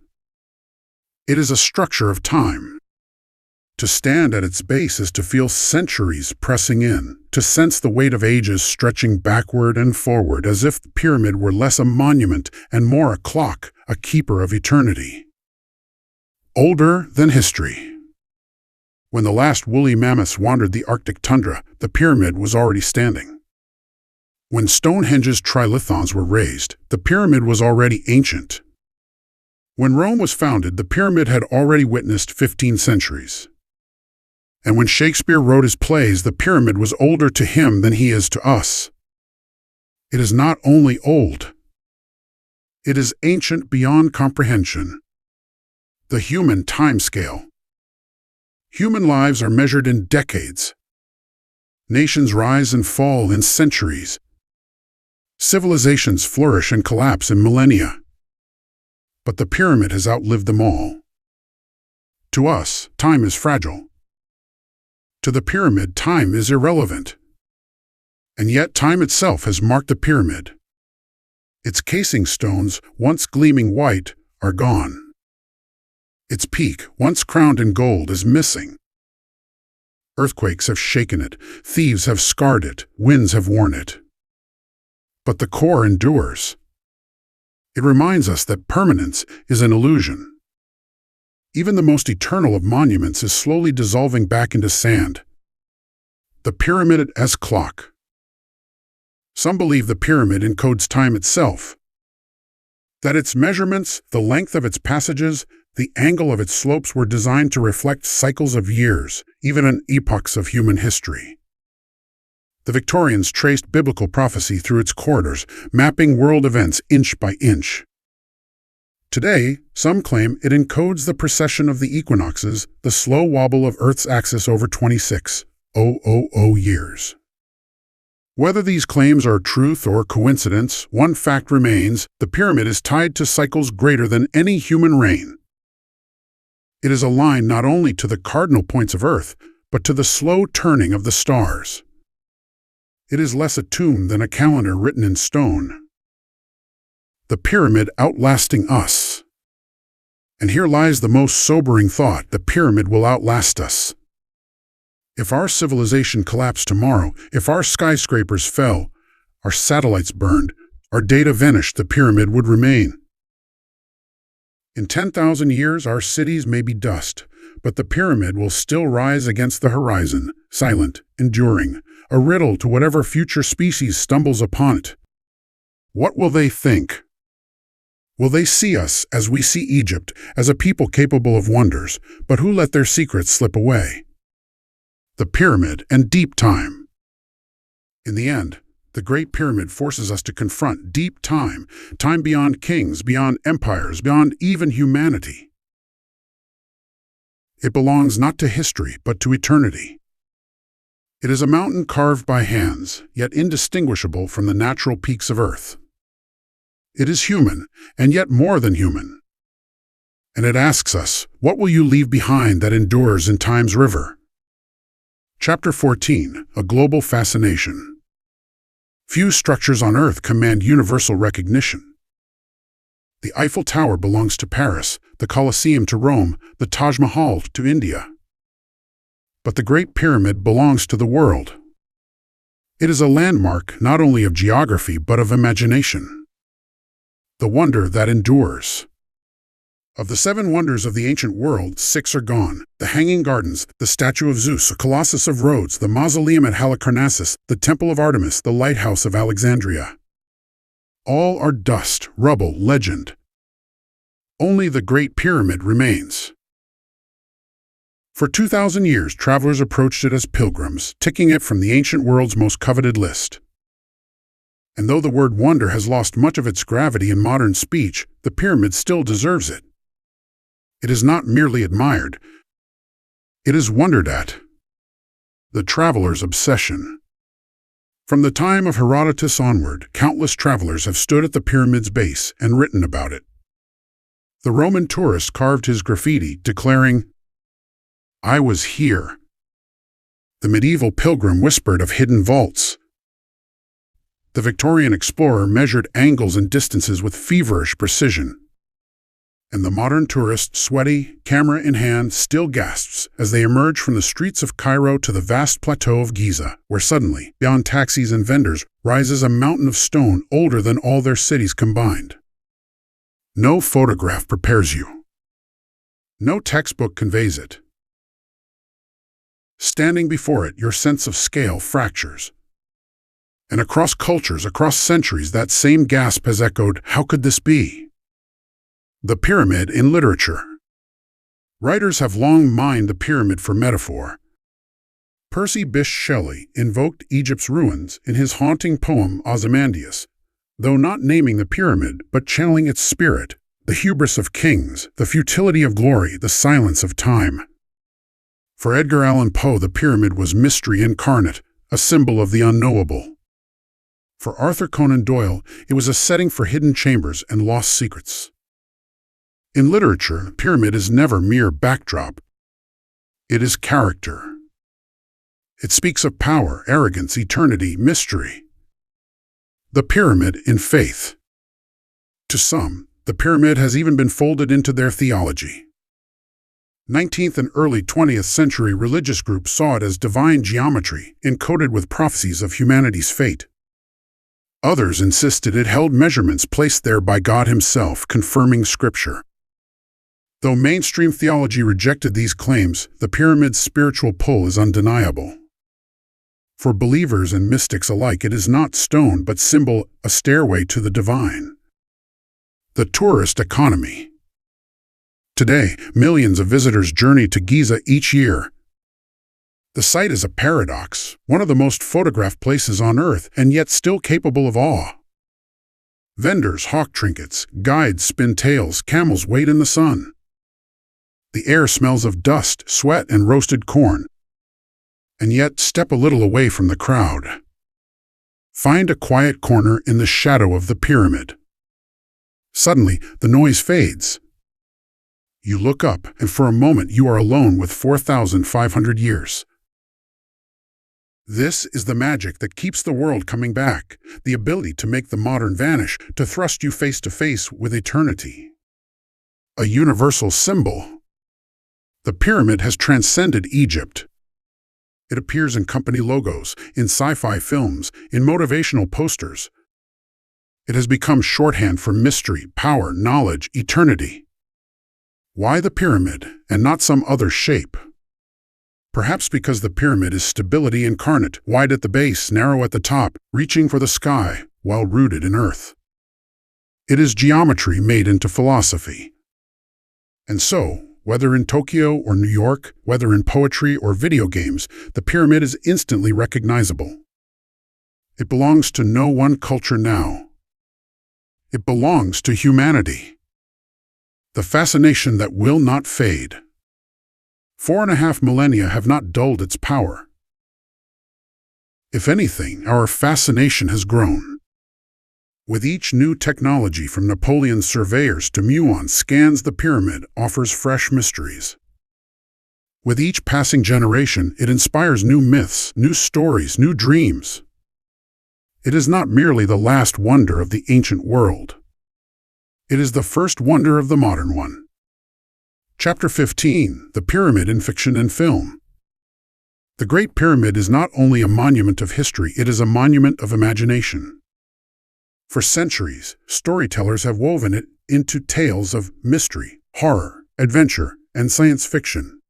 it is a structure of time. To stand at its base is to feel centuries pressing in, to sense the weight of ages stretching backward and forward, as if the pyramid were less a monument and more a clock, a keeper of eternity. Older than history. When the last woolly mammoths wandered the Arctic tundra, the pyramid was already standing. When Stonehenge's trilithons were raised, the pyramid was already ancient. When Rome was founded, the pyramid had already witnessed 15 centuries. And when Shakespeare wrote his plays, the pyramid was older to him than he is to us. It is not only old, it is ancient beyond comprehension. The human timescale. Human lives are measured in decades. Nations rise and fall in centuries. Civilizations flourish and collapse in millennia. But the pyramid has outlived them all. To us, time is fragile. To the pyramid, time is irrelevant. And yet time itself has marked the pyramid. Its casing stones, once gleaming white, are gone. Its peak, once crowned in gold, is missing. Earthquakes have shaken it, thieves have scarred it, winds have worn it. But the core endures. It reminds us that permanence is an illusion. Even the most eternal of monuments is slowly dissolving back into sand. The pyramid as clock. Some believe the pyramid encodes time itself. That its measurements, the length of its passages, the angle of its slopes were designed to reflect cycles of years, even in epochs of human history. The Victorians traced biblical prophecy through its corridors, mapping world events inch by inch. Today, some claim it encodes the precession of the equinoxes, the slow wobble of Earth's axis over 26,000 years. Whether these claims are truth or coincidence, one fact remains: the pyramid is tied to cycles greater than any human reign. It is aligned not only to the cardinal points of Earth, but to the slow turning of the stars. It is less a tomb than a calendar written in stone. The pyramid outlasting us. And here lies the most sobering thought: the pyramid will outlast us. If our civilization collapsed tomorrow, if our skyscrapers fell, our satellites burned, our data vanished, the pyramid would remain. In 10,000 years, our cities may be dust, but the pyramid will still rise against the horizon, silent, enduring, a riddle to whatever future species stumbles upon it. What will they think? Will they see us as we see Egypt, as a people capable of wonders, but who let their secrets slip away? The pyramid and deep time. In the end, the Great Pyramid forces us to confront deep time, time beyond kings, beyond empires, beyond even humanity. It belongs not to history, but to eternity. It is a mountain carved by hands, yet indistinguishable from the natural peaks of Earth. It is human, and yet more than human. And it asks us, what will you leave behind that endures in time's river? Chapter 14, A Global Fascination. Few structures on Earth command universal recognition. The Eiffel Tower belongs to Paris, the Colosseum to Rome, the Taj Mahal to India. But the Great Pyramid belongs to the world. It is a landmark not only of geography but of imagination. The wonder that endures. Of the 7 wonders of the ancient world, 6 are gone: the Hanging Gardens, the statue of Zeus, the Colossus of Rhodes, the mausoleum at Halicarnassus, the Temple of Artemis, the Lighthouse of Alexandria. All are dust, rubble, legend. Only the Great Pyramid remains. For 2,000 years, travelers approached it as pilgrims, ticking it from the ancient world's most coveted list. And though the word wonder has lost much of its gravity in modern speech, the pyramid still deserves it. It is not merely admired, it is wondered at. The traveler's obsession. From the time of Herodotus onward, countless travelers have stood at the pyramid's base and written about it. The Roman tourist carved his graffiti, declaring, "I was here." The medieval pilgrim whispered of hidden vaults. The Victorian explorer measured angles and distances with feverish precision. And the modern tourist, sweaty, camera in hand, still gasps as they emerge from the streets of Cairo to the vast plateau of Giza, where suddenly, beyond taxis and vendors, rises a mountain of stone older than all their cities combined. No photograph prepares you. No textbook conveys it. Standing before it, your sense of scale fractures. And across cultures, across centuries, that same gasp has echoed, "How could this be?" The pyramid in literature. Writers have long mined the pyramid for metaphor. Percy Bysshe Shelley invoked Egypt's ruins in his haunting poem Ozymandias, though not naming the pyramid but channeling its spirit, the hubris of kings, the futility of glory, the silence of time. For Edgar Allan Poe, the pyramid was mystery incarnate, a symbol of the unknowable. For Arthur Conan Doyle, it was a setting for hidden chambers and lost secrets. In literature, the pyramid is never mere backdrop. It is character. It speaks of power, arrogance, eternity, mystery. The pyramid in faith. To some, the pyramid has even been folded into their theology. 19th and early 20th century religious groups saw it as divine geometry encoded with prophecies of humanity's fate. Others insisted it held measurements placed there by God Himself, confirming Scripture. Though mainstream theology rejected these claims, the pyramid's spiritual pull is undeniable. For believers and mystics alike, it is not stone but symbol, a stairway to the divine. The tourist economy. Today, millions of visitors journey to Giza each year. The site is a paradox, one of the most photographed places on Earth, and yet still capable of awe. Vendors hawk trinkets, guides spin tales, camels wait in the sun. The air smells of dust, sweat, and roasted corn. And yet, step a little away from the crowd. Find a quiet corner in the shadow of the pyramid. Suddenly, the noise fades. You look up, and for a moment you are alone with 4,500 years. This is the magic that keeps the world coming back, the ability to make the modern vanish, to thrust you face to face with eternity. A universal symbol. The pyramid has transcended Egypt. It appears in company logos, in sci-fi films, in motivational posters. It has become shorthand for mystery, power, knowledge, eternity. Why the pyramid, and not some other shape? Perhaps because the pyramid is stability incarnate, wide at the base, narrow at the top, reaching for the sky, while rooted in earth. It is geometry made into philosophy. And so, whether in Tokyo or New York, whether in poetry or video games, the pyramid is instantly recognizable. It belongs to no one culture now. It belongs to humanity. The fascination that will not fade. 4.5 millennia have not dulled its power. If anything, our fascination has grown. With each new technology, from Napoleon's surveyors to muons scans, the pyramid offers fresh mysteries. With each passing generation, it inspires new myths, new stories, new dreams. It is not merely the last wonder of the ancient world. It is the first wonder of the modern one. Chapter 15: The Pyramid in Fiction and Film. The Great Pyramid is not only a monument of history, it is a monument of imagination. For centuries, storytellers have woven it into tales of mystery, horror, adventure, and science fiction.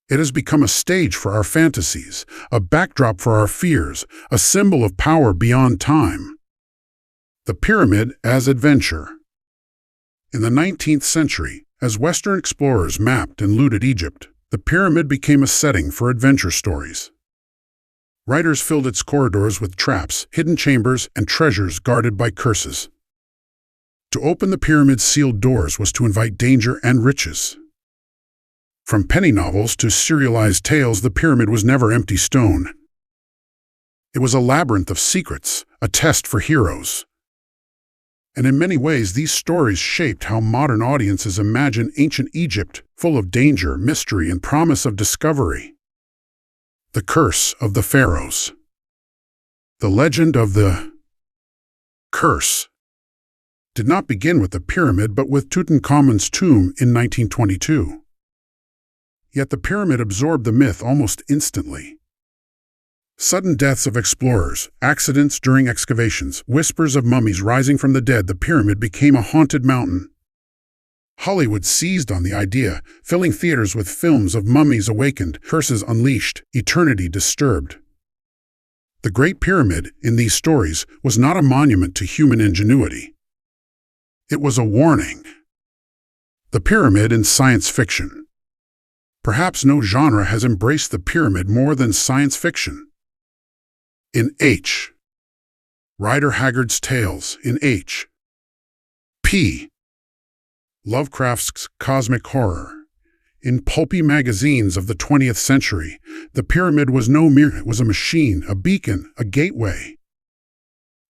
It has become a stage for our fantasies, a backdrop for our fears, a symbol of power beyond time. The pyramid as adventure. In the 19th century, as Western explorers mapped and looted Egypt, the pyramid became a setting for adventure stories. Writers filled its corridors with traps, hidden chambers, and treasures guarded by curses. To open the pyramid's sealed doors was to invite danger and riches. From penny novels to serialized tales, the pyramid was never empty stone. It was a labyrinth of secrets, a test for heroes. And in many ways, these stories shaped how modern audiences imagine ancient Egypt, full of danger, mystery, and promise of discovery. The Curse of the Pharaohs. The legend of the curse did not begin with the pyramid but with Tutankhamun's tomb in 1922. Yet the pyramid absorbed the myth almost instantly. Sudden deaths of explorers, accidents during excavations, whispers of mummies rising from the dead, the pyramid became a haunted mountain. Hollywood seized on the idea, filling theaters with films of mummies awakened, curses unleashed, eternity disturbed. The Great Pyramid, in these stories, was not a monument to human ingenuity. It was a warning. The pyramid in science fiction. Perhaps no genre has embraced the pyramid more than science fiction. In H. Rider Haggard's Tales. In H. P. Lovecraft's cosmic horror. In pulpy magazines of the 20th century, the pyramid was it was a machine, a beacon, a gateway.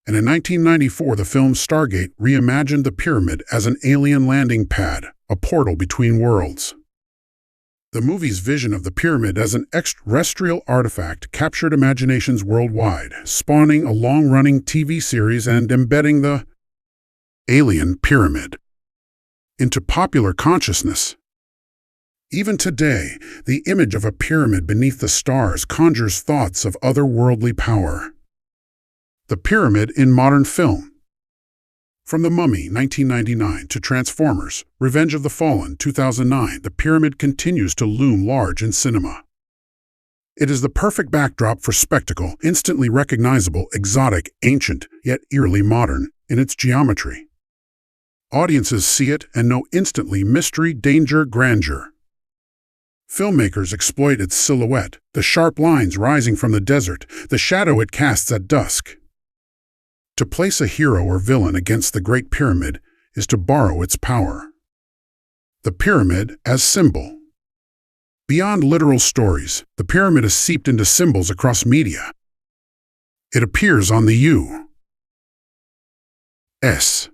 And in 1994, the film Stargate reimagined the pyramid as an alien landing pad, a portal between worlds. The movie's vision of the pyramid as an extraterrestrial artifact captured imaginations worldwide, spawning a long-running TV series and embedding the alien pyramid into popular consciousness. Even today, the image of a pyramid beneath the stars conjures thoughts of otherworldly power. The pyramid in modern film. From The Mummy, 1999, to Transformers, Revenge of the Fallen, 2009, the pyramid continues to loom large in cinema. It is the perfect backdrop for spectacle, instantly recognizable, exotic, ancient, yet eerily modern in its geometry. Audiences see it and know instantly mystery, danger, grandeur. Filmmakers exploit its silhouette, the sharp lines rising from the desert, the shadow it casts at dusk. To place a hero or villain against the Great Pyramid is to borrow its power. The pyramid as symbol. Beyond literal stories, the pyramid is seeped into symbols across media. It appears on the U.S.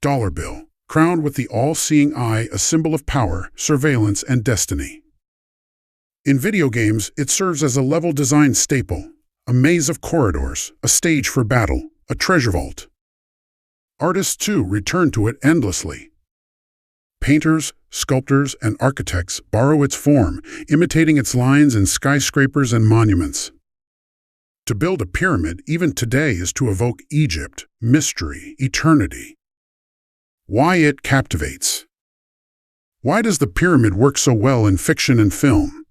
dollar bill, crowned with the all-seeing eye, a symbol of power, surveillance, and destiny. In video games, it serves as a level-design staple, a maze of corridors, a stage for battle, a treasure vault. Artists, too, return to it endlessly. Painters, sculptors, and architects borrow its form, imitating its lines in skyscrapers and monuments. To build a pyramid, even today, is to evoke Egypt, mystery, eternity. Why it captivates. Why does the pyramid work so well in fiction and film?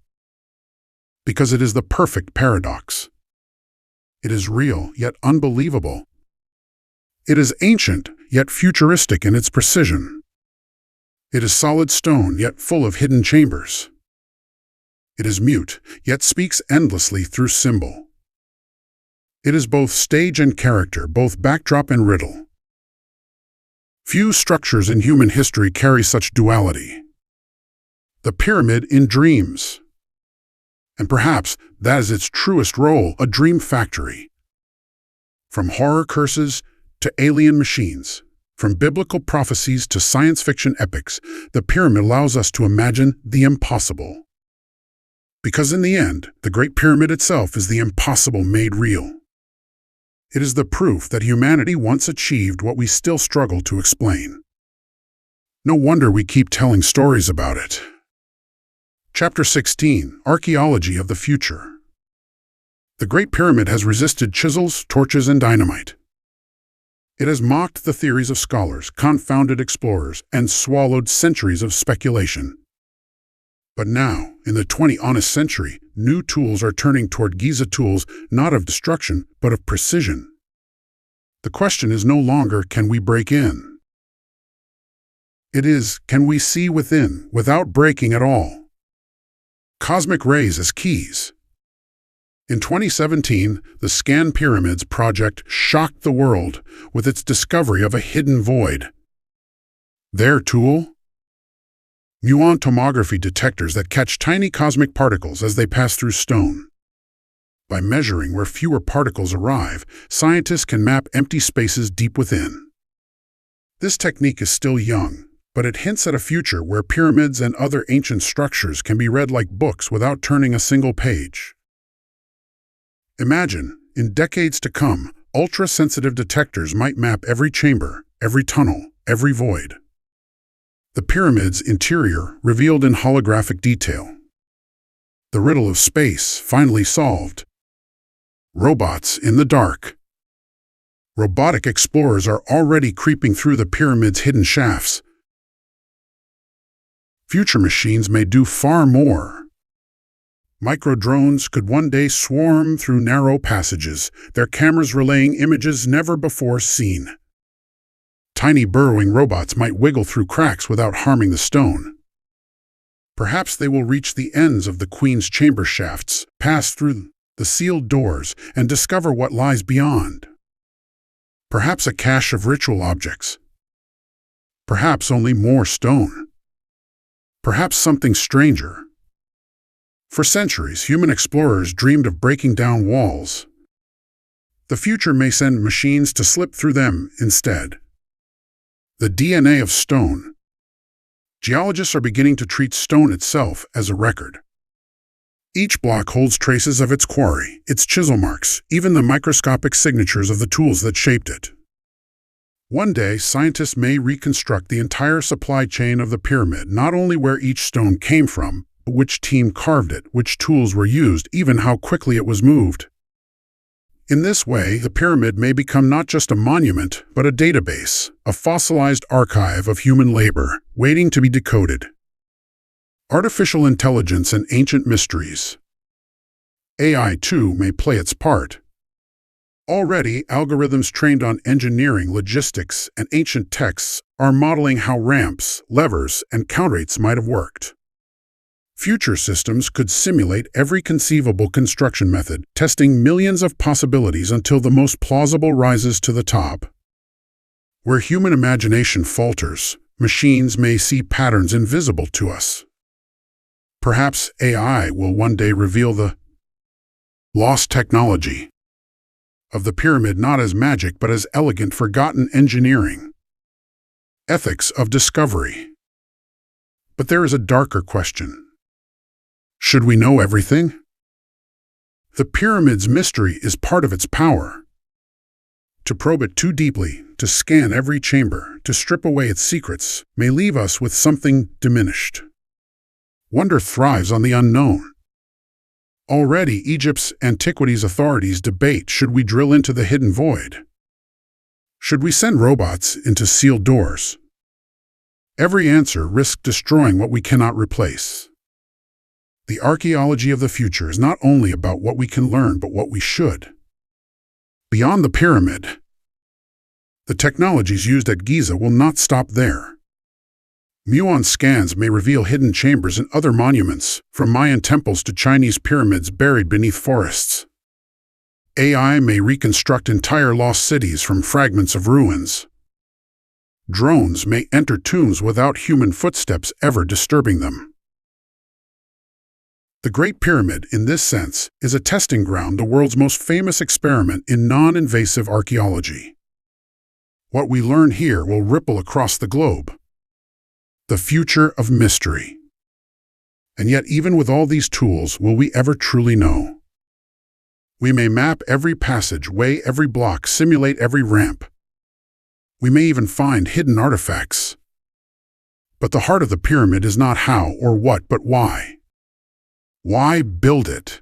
Because it is the perfect paradox. It is real, yet unbelievable. It is ancient, yet futuristic in its precision. It is solid stone, yet full of hidden chambers. It is mute, yet speaks endlessly through symbol. It is both stage and character, both backdrop and riddle. Few structures in human history carry such duality. The pyramid in dreams. And perhaps that is its truest role, a dream factory. From horror curses to alien machines, from biblical prophecies to science fiction epics, the pyramid allows us to imagine the impossible. Because in the end, the Great Pyramid itself is the impossible made real. It is the proof that humanity once achieved what we still struggle to explain. No wonder we keep telling stories about it. Chapter 16, Archaeology of the Future. The Great Pyramid has resisted chisels, torches, and dynamite. It has mocked the theories of scholars, confounded explorers, and swallowed centuries of speculation. But now, in the 21st century, new tools are turning toward Giza, tools not of destruction, but of precision. The question is no longer, can we break in? It is, can we see within, without breaking at all? Cosmic rays as keys. In 2017, the Scan Pyramids project shocked the world with its discovery of a hidden void. Their tool? Muon tomography detectors that catch tiny cosmic particles as they pass through stone. By measuring where fewer particles arrive, scientists can map empty spaces deep within. This technique is still young, but it hints at a future where pyramids and other ancient structures can be read like books without turning a single page. Imagine, in decades to come, ultra-sensitive detectors might map every chamber, every tunnel, every void. The pyramid's interior revealed in holographic detail. The riddle of space finally solved. Robots in the dark. Robotic explorers are already creeping through the pyramid's hidden shafts. Future machines may do far more. Micro-drones could one day swarm through narrow passages, their cameras relaying images never before seen. Tiny burrowing robots might wiggle through cracks without harming the stone. Perhaps they will reach the ends of the queen's chamber shafts, pass through the sealed doors, and discover what lies beyond. Perhaps a cache of ritual objects. Perhaps only more stone. Perhaps something stranger. For centuries, human explorers dreamed of breaking down walls. The future may send machines to slip through them instead. The DNA of stone. Geologists are beginning to treat stone itself as a record. Each block holds traces of its quarry, its chisel marks, even the microscopic signatures of the tools that shaped it. One day, scientists may reconstruct the entire supply chain of the pyramid, not only where each stone came from, but which team carved it, which tools were used, even how quickly it was moved. In this way, the pyramid may become not just a monument, but a database, a fossilized archive of human labor, waiting to be decoded. Artificial intelligence and ancient mysteries. AI, too, may play its part. Already, algorithms trained on engineering, logistics, and ancient texts are modeling how ramps, levers, and counterweights might have worked. Future systems could simulate every conceivable construction method, testing millions of possibilities until the most plausible rises to the top. Where human imagination falters, machines may see patterns invisible to us. Perhaps AI will one day reveal the lost technology of the pyramid, not as magic but as elegant forgotten engineering. Ethics of discovery. But there is a darker question. Should we know everything? The pyramid's mystery is part of its power. To probe it too deeply, to scan every chamber, to strip away its secrets, may leave us with something diminished. Wonder thrives on the unknown. Already, Egypt's antiquities authorities debate: should we drill into the hidden void? Should we send robots into sealed doors? Every answer risks destroying what we cannot replace. The archaeology of the future is not only about what we can learn, but what we should. Beyond the pyramid, the technologies used at Giza will not stop there. Muon scans may reveal hidden chambers in other monuments, from Mayan temples to Chinese pyramids buried beneath forests. AI may reconstruct entire lost cities from fragments of ruins. Drones may enter tombs without human footsteps ever disturbing them. The Great Pyramid, in this sense, is a testing ground, the world's most famous experiment in non-invasive archaeology. What we learn here will ripple across the globe. The future of mystery. And yet, even with all these tools, will we ever truly know? We may map every passage, weigh every block, simulate every ramp. We may even find hidden artifacts. But the heart of the pyramid is not how or what, but why. Why build it?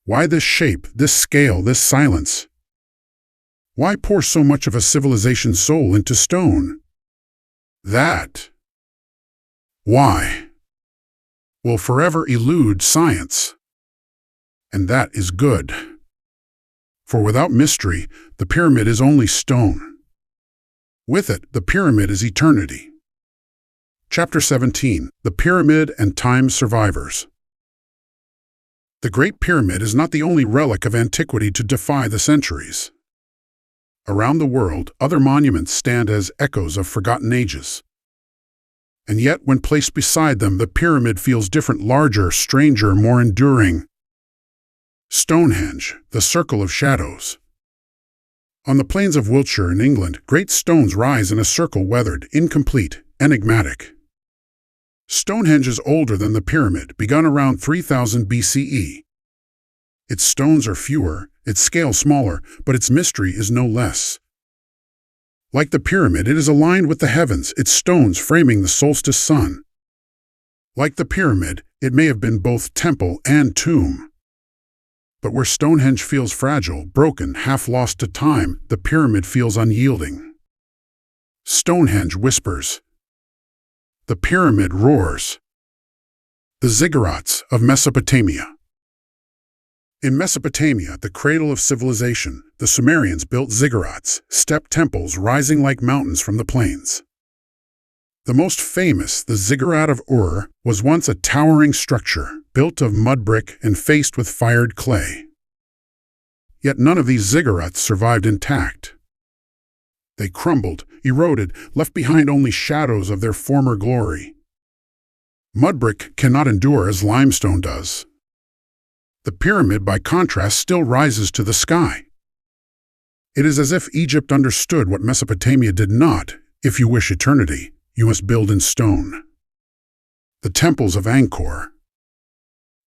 Why this shape, this scale, this silence? Why pour so much of a civilization's soul into stone? That why will forever elude science. And that is good. For without mystery, the pyramid is only stone. With it, the pyramid is eternity. Chapter 17: The Pyramid and Time's Survivors. The Great Pyramid is not the only relic of antiquity to defy the centuries. Around the world, other monuments stand as echoes of forgotten ages. And yet, when placed beside them, the pyramid feels different, larger, stranger, more enduring. Stonehenge, the Circle of Shadows. On the plains of Wiltshire in England, great stones rise in a circle, weathered, incomplete, enigmatic. Stonehenge is older than the pyramid, begun around 3000 BCE. Its stones are fewer, its scale smaller, but its mystery is no less. Like the pyramid, it is aligned with the heavens, its stones framing the solstice sun. Like the pyramid, it may have been both temple and tomb. But where Stonehenge feels fragile, broken, half lost to time, the pyramid feels unyielding. Stonehenge whispers. The pyramid roars. The ziggurats of Mesopotamia. In Mesopotamia, the cradle of civilization, the Sumerians built ziggurats, step temples rising like mountains from the plains. The most famous, the Ziggurat of Ur, was once a towering structure, built of mud brick and faced with fired clay. Yet none of these ziggurats survived intact. They crumbled, eroded, left behind only shadows of their former glory. Mud brick cannot endure as limestone does. The pyramid, by contrast, still rises to the sky. It is as if Egypt understood what Mesopotamia did not. If you wish eternity, you must build in stone. The temples of Angkor.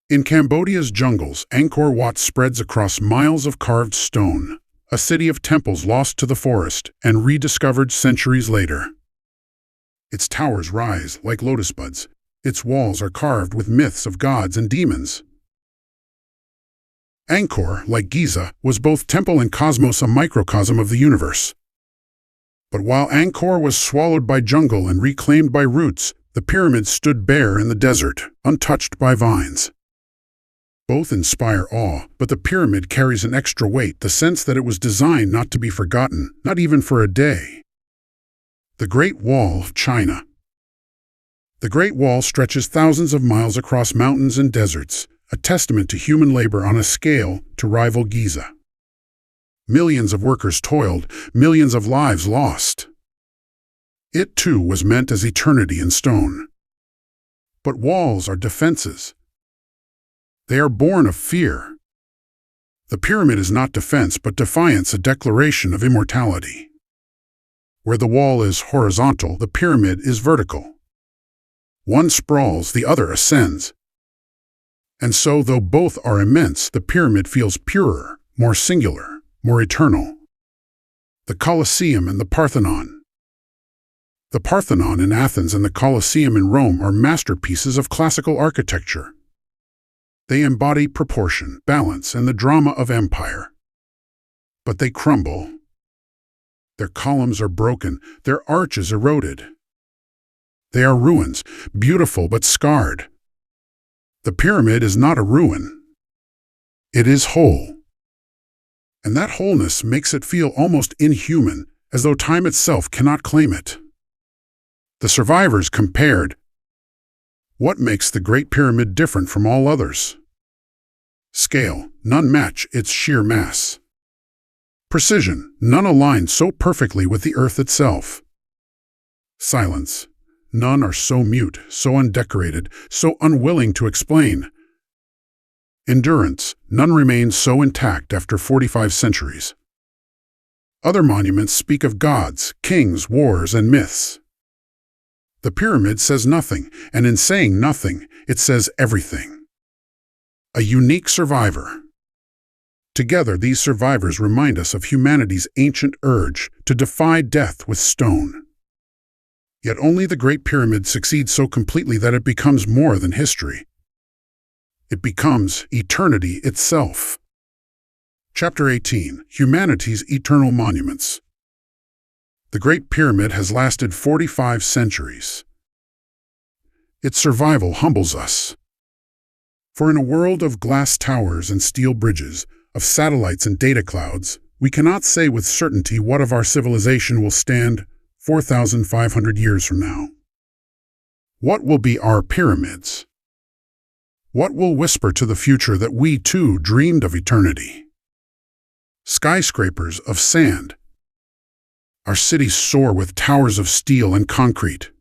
In Cambodia's jungles, Angkor Wat spreads across miles of carved stone, a city of temples lost to the forest and rediscovered centuries later. Its towers rise like lotus buds. Its walls are carved with myths of gods and demons. Angkor, like Giza, was both temple and cosmos, a microcosm of the universe. But while Angkor was swallowed by jungle and reclaimed by roots, the pyramid stood bare in the desert, untouched by vines. Both inspire awe, but the pyramid carries an extra weight, the sense that it was designed not to be forgotten, not even for a day. The Great Wall of China. The Great Wall stretches thousands of miles across mountains and deserts, a testament to human labor on a scale to rival Giza. Millions of workers toiled, millions of lives lost. It too was meant as eternity in stone. But walls are defenses. They are born of fear. The pyramid is not defense but defiance, a declaration of immortality. Where the wall is horizontal, the pyramid is vertical. One sprawls, the other ascends. And so, though both are immense, the pyramid feels purer, more singular, more eternal. The Colosseum and the Parthenon. The Parthenon in Athens and the Colosseum in Rome are masterpieces of classical architecture. They embody proportion, balance, and the drama of empire. But they crumble. Their columns are broken, their arches eroded. They are ruins, beautiful but scarred. The pyramid is not a ruin. It is whole. And that wholeness makes it feel almost inhuman, as though time itself cannot claim it. The survivors compared. What makes the Great Pyramid different from all others? Scale, none match its sheer mass. Precision, none align so perfectly with the earth itself. Silence, none are so mute, so undecorated, so unwilling to explain. Endurance, none remain so intact after 45 centuries. Other monuments speak of gods, kings, wars, and myths. The pyramid says nothing, and in saying nothing, it says everything. A unique survivor. Together, these survivors remind us of humanity's ancient urge to defy death with stone. Yet only the Great Pyramid succeeds so completely that it becomes more than history. It becomes eternity itself. Chapter 18: Humanity's Eternal Monuments. The Great Pyramid has lasted 45 centuries. Its survival humbles us. For in a world of glass towers and steel bridges, of satellites and data clouds, we cannot say with certainty what of our civilization will stand 4,500 years from now. What will be our pyramids? What will whisper to the future that we too dreamed of eternity? Skyscrapers of sand. Our cities soar with towers of steel and concrete.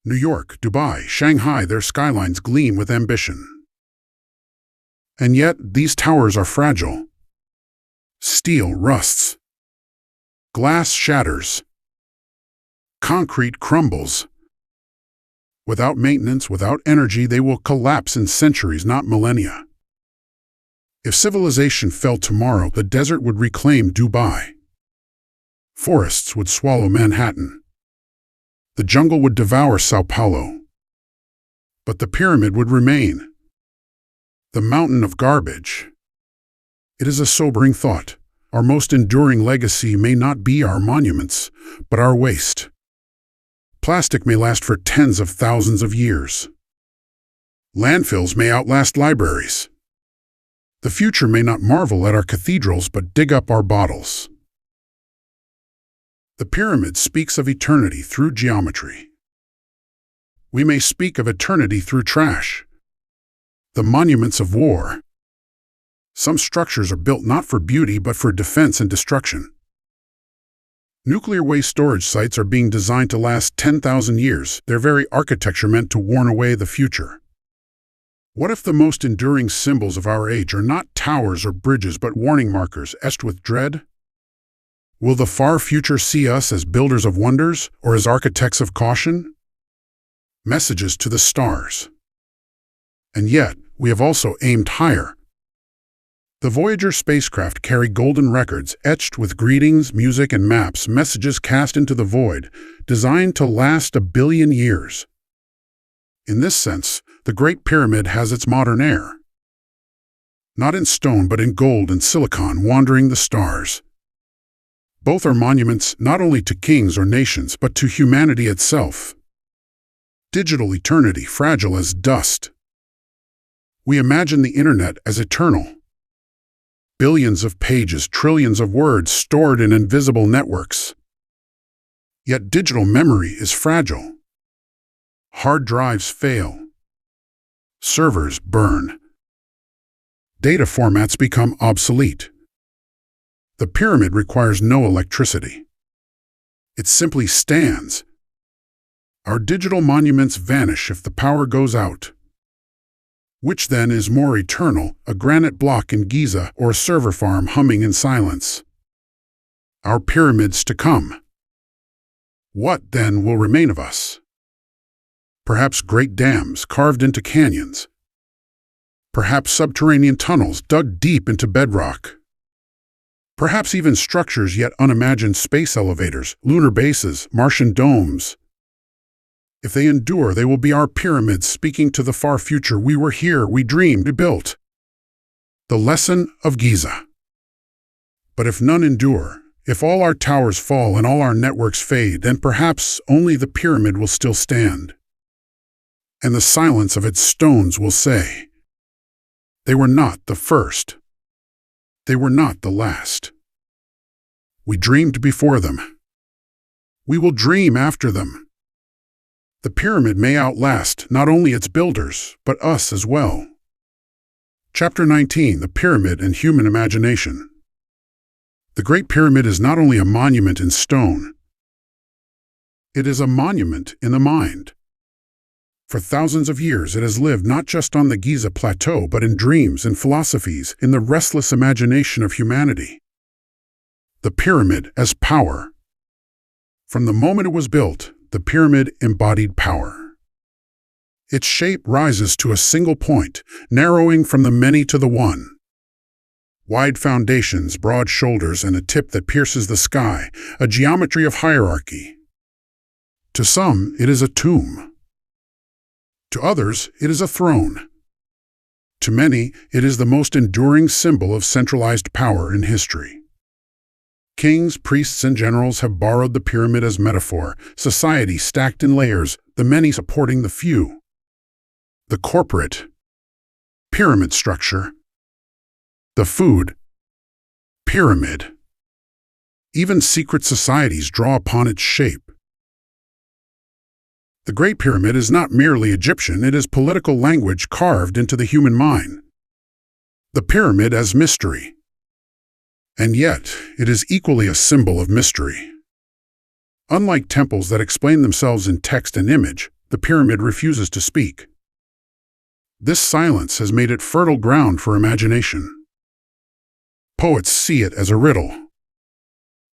New York, Dubai, Shanghai, their skylines gleam with ambition. And yet, these towers are fragile. Steel rusts. Glass shatters. Concrete crumbles. Without maintenance, without energy, they will collapse in centuries, not millennia. If civilization fell tomorrow, the desert would reclaim Dubai. Forests would swallow Manhattan. The jungle would devour Sao Paulo. But the pyramid would remain. The mountain of garbage. It is a sobering thought. Our most enduring legacy may not be our monuments, but our waste. Plastic may last for tens of thousands of years. Landfills may outlast libraries. The future may not marvel at our cathedrals but dig up our bottles. The pyramid speaks of eternity through geometry. We may speak of eternity through trash. The monuments of war. Some structures are built not for beauty but for defense and destruction. Nuclear waste storage sites are being designed to last 10,000 years, their very architecture meant to warn away the future. What if the most enduring symbols of our age are not towers or bridges but warning markers etched with dread? Will the far future see us as builders of wonders or as architects of caution? Messages to the stars. And yet, we have also aimed higher. The Voyager spacecraft carry golden records etched with greetings, music, and maps, messages cast into the void, designed to last 1 billion years. In this sense, the Great Pyramid has its modern air. Not in stone but in gold and silicon wandering the stars. Both are monuments not only to kings or nations but to humanity itself. Digital eternity, fragile as dust. We imagine the internet as eternal. Billions of pages, trillions of words stored in invisible networks. Yet digital memory is fragile. Hard drives fail. Servers burn. Data formats become obsolete. The pyramid requires no electricity. It simply stands. Our digital monuments vanish if the power goes out. Which then is more eternal, a granite block in Giza or a server farm humming in silence? Our pyramids to come. What then will remain of us? Perhaps great dams carved into canyons. Perhaps subterranean tunnels dug deep into bedrock. Perhaps even structures yet unimagined, space elevators, lunar bases, Martian domes. If they endure, they will be our pyramids speaking to the far future. We were here, we dreamed, we built. The lesson of Giza. But if none endure, if all our towers fall and all our networks fade, then perhaps only the pyramid will still stand. And the silence of its stones will say, they were not the first. They were not the last. We dreamed before them. We will dream after them. The pyramid may outlast not only its builders, but us as well. Chapter 19: The Pyramid and Human Imagination. The Great Pyramid is not only a monument in stone, it is a monument in the mind. For thousands of years it has lived not just on the Giza Plateau but in dreams and philosophies, in the restless imagination of humanity. The pyramid as power. From the moment it was built, the pyramid embodied power. Its shape rises to a single point, narrowing from the many to the one. Wide foundations, broad shoulders, and a tip that pierces the sky, a geometry of hierarchy. To some, it is a tomb. To others, it is a throne. To many, it is the most enduring symbol of centralized power in history. Kings, priests, and generals have borrowed the pyramid as metaphor, society stacked in layers, the many supporting the few. The corporate pyramid structure. The food pyramid. Even secret societies draw upon its shape. The Great Pyramid is not merely Egyptian, it is political language carved into the human mind. The pyramid as mystery. And yet, it is equally a symbol of mystery. Unlike temples that explain themselves in text and image, the pyramid refuses to speak. This silence has made it fertile ground for imagination. Poets see it as a riddle.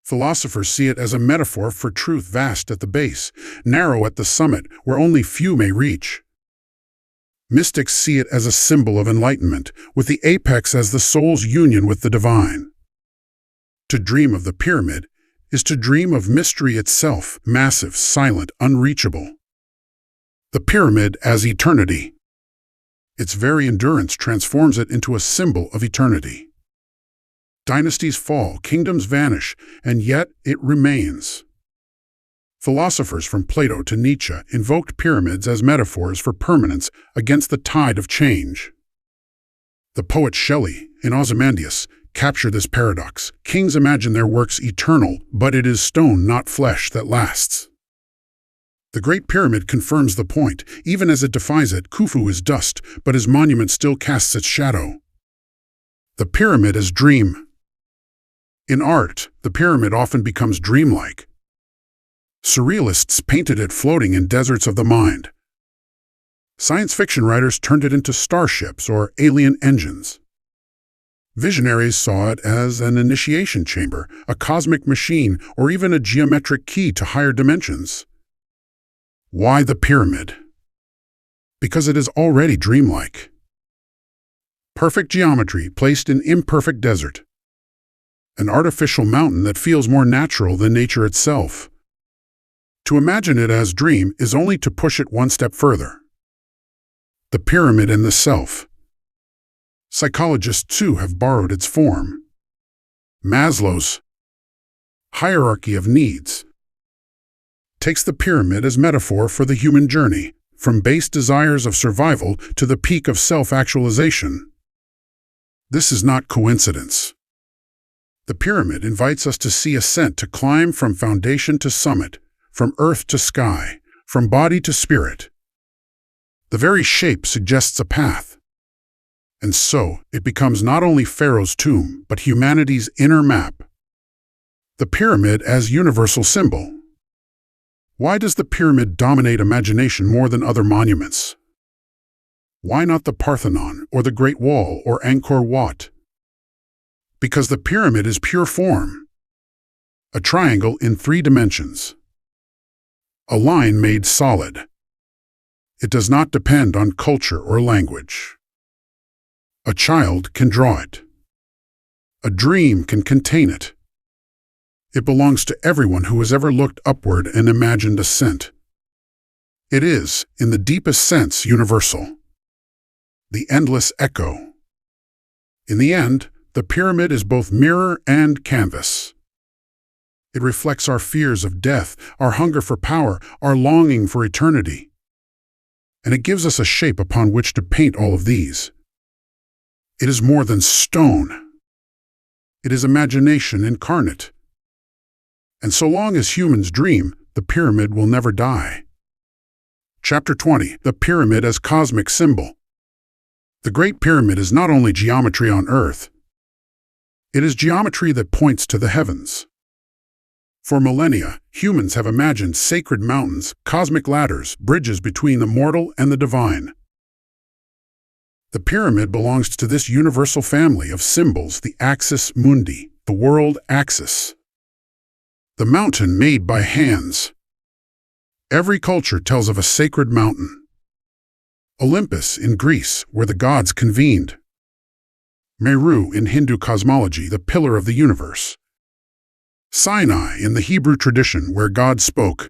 Philosophers see it as a metaphor for truth vast at the base, narrow at the summit, where only few may reach. Mystics see it as a symbol of enlightenment, with the apex as the soul's union with the divine. To dream of the pyramid is to dream of mystery itself, massive, silent, unreachable. The pyramid as eternity. Its very endurance transforms it into a symbol of eternity. Dynasties fall, kingdoms vanish, and yet it remains. Philosophers from Plato to Nietzsche invoked pyramids as metaphors for permanence against the tide of change. The poet Shelley, in Ozymandias, capture this paradox. Kings imagine their works eternal, but it is stone, not flesh, that lasts. The Great Pyramid confirms the point. Even as it defies it, Khufu is dust, but his monument still casts its shadow. The pyramid as dream. In art, the pyramid often becomes dreamlike. Surrealists painted it floating in deserts of the mind. Science fiction writers turned it into starships or alien engines. Visionaries saw it as an initiation chamber, a cosmic machine, or even a geometric key to higher dimensions. Why the pyramid? Because it is already dreamlike. Perfect geometry placed in imperfect desert. An artificial mountain that feels more natural than nature itself. To imagine it as dream is only to push it one step further. The pyramid and the self. Psychologists too have borrowed its form. Maslow's hierarchy of needs takes the pyramid as metaphor for the human journey, from base desires of survival to the peak of self-actualization. This is not coincidence. The pyramid invites us to see ascent, to climb from foundation to summit, from earth to sky, from body to spirit. The very shape suggests a path. And so, it becomes not only Pharaoh's tomb, but humanity's inner map. The pyramid as universal symbol. Why does the pyramid dominate imagination more than other monuments? Why not the Parthenon, or the Great Wall, or Angkor Wat? Because the pyramid is pure form. A triangle in 3 dimensions. A line made solid. It does not depend on culture or language. A child can draw it. A dream can contain it. It belongs to everyone who has ever looked upward and imagined ascent. It is, in the deepest sense, universal. The endless echo. In the end, the pyramid is both mirror and canvas. It reflects our fears of death, our hunger for power, our longing for eternity. And it gives us a shape upon which to paint all of these. It is more than stone. It is imagination incarnate. And so long as humans dream, the pyramid will never die. Chapter 20. The Pyramid as Cosmic Symbol. The Great Pyramid is not only geometry on Earth. It is geometry that points to the heavens. For millennia, humans have imagined sacred mountains, cosmic ladders, bridges between the mortal and the divine. The pyramid belongs to this universal family of symbols, the axis mundi, the world axis. The mountain made by hands. Every culture tells of a sacred mountain. Olympus in Greece, where the gods convened. Meru in Hindu cosmology, the pillar of the universe. Sinai in the Hebrew tradition, where God spoke.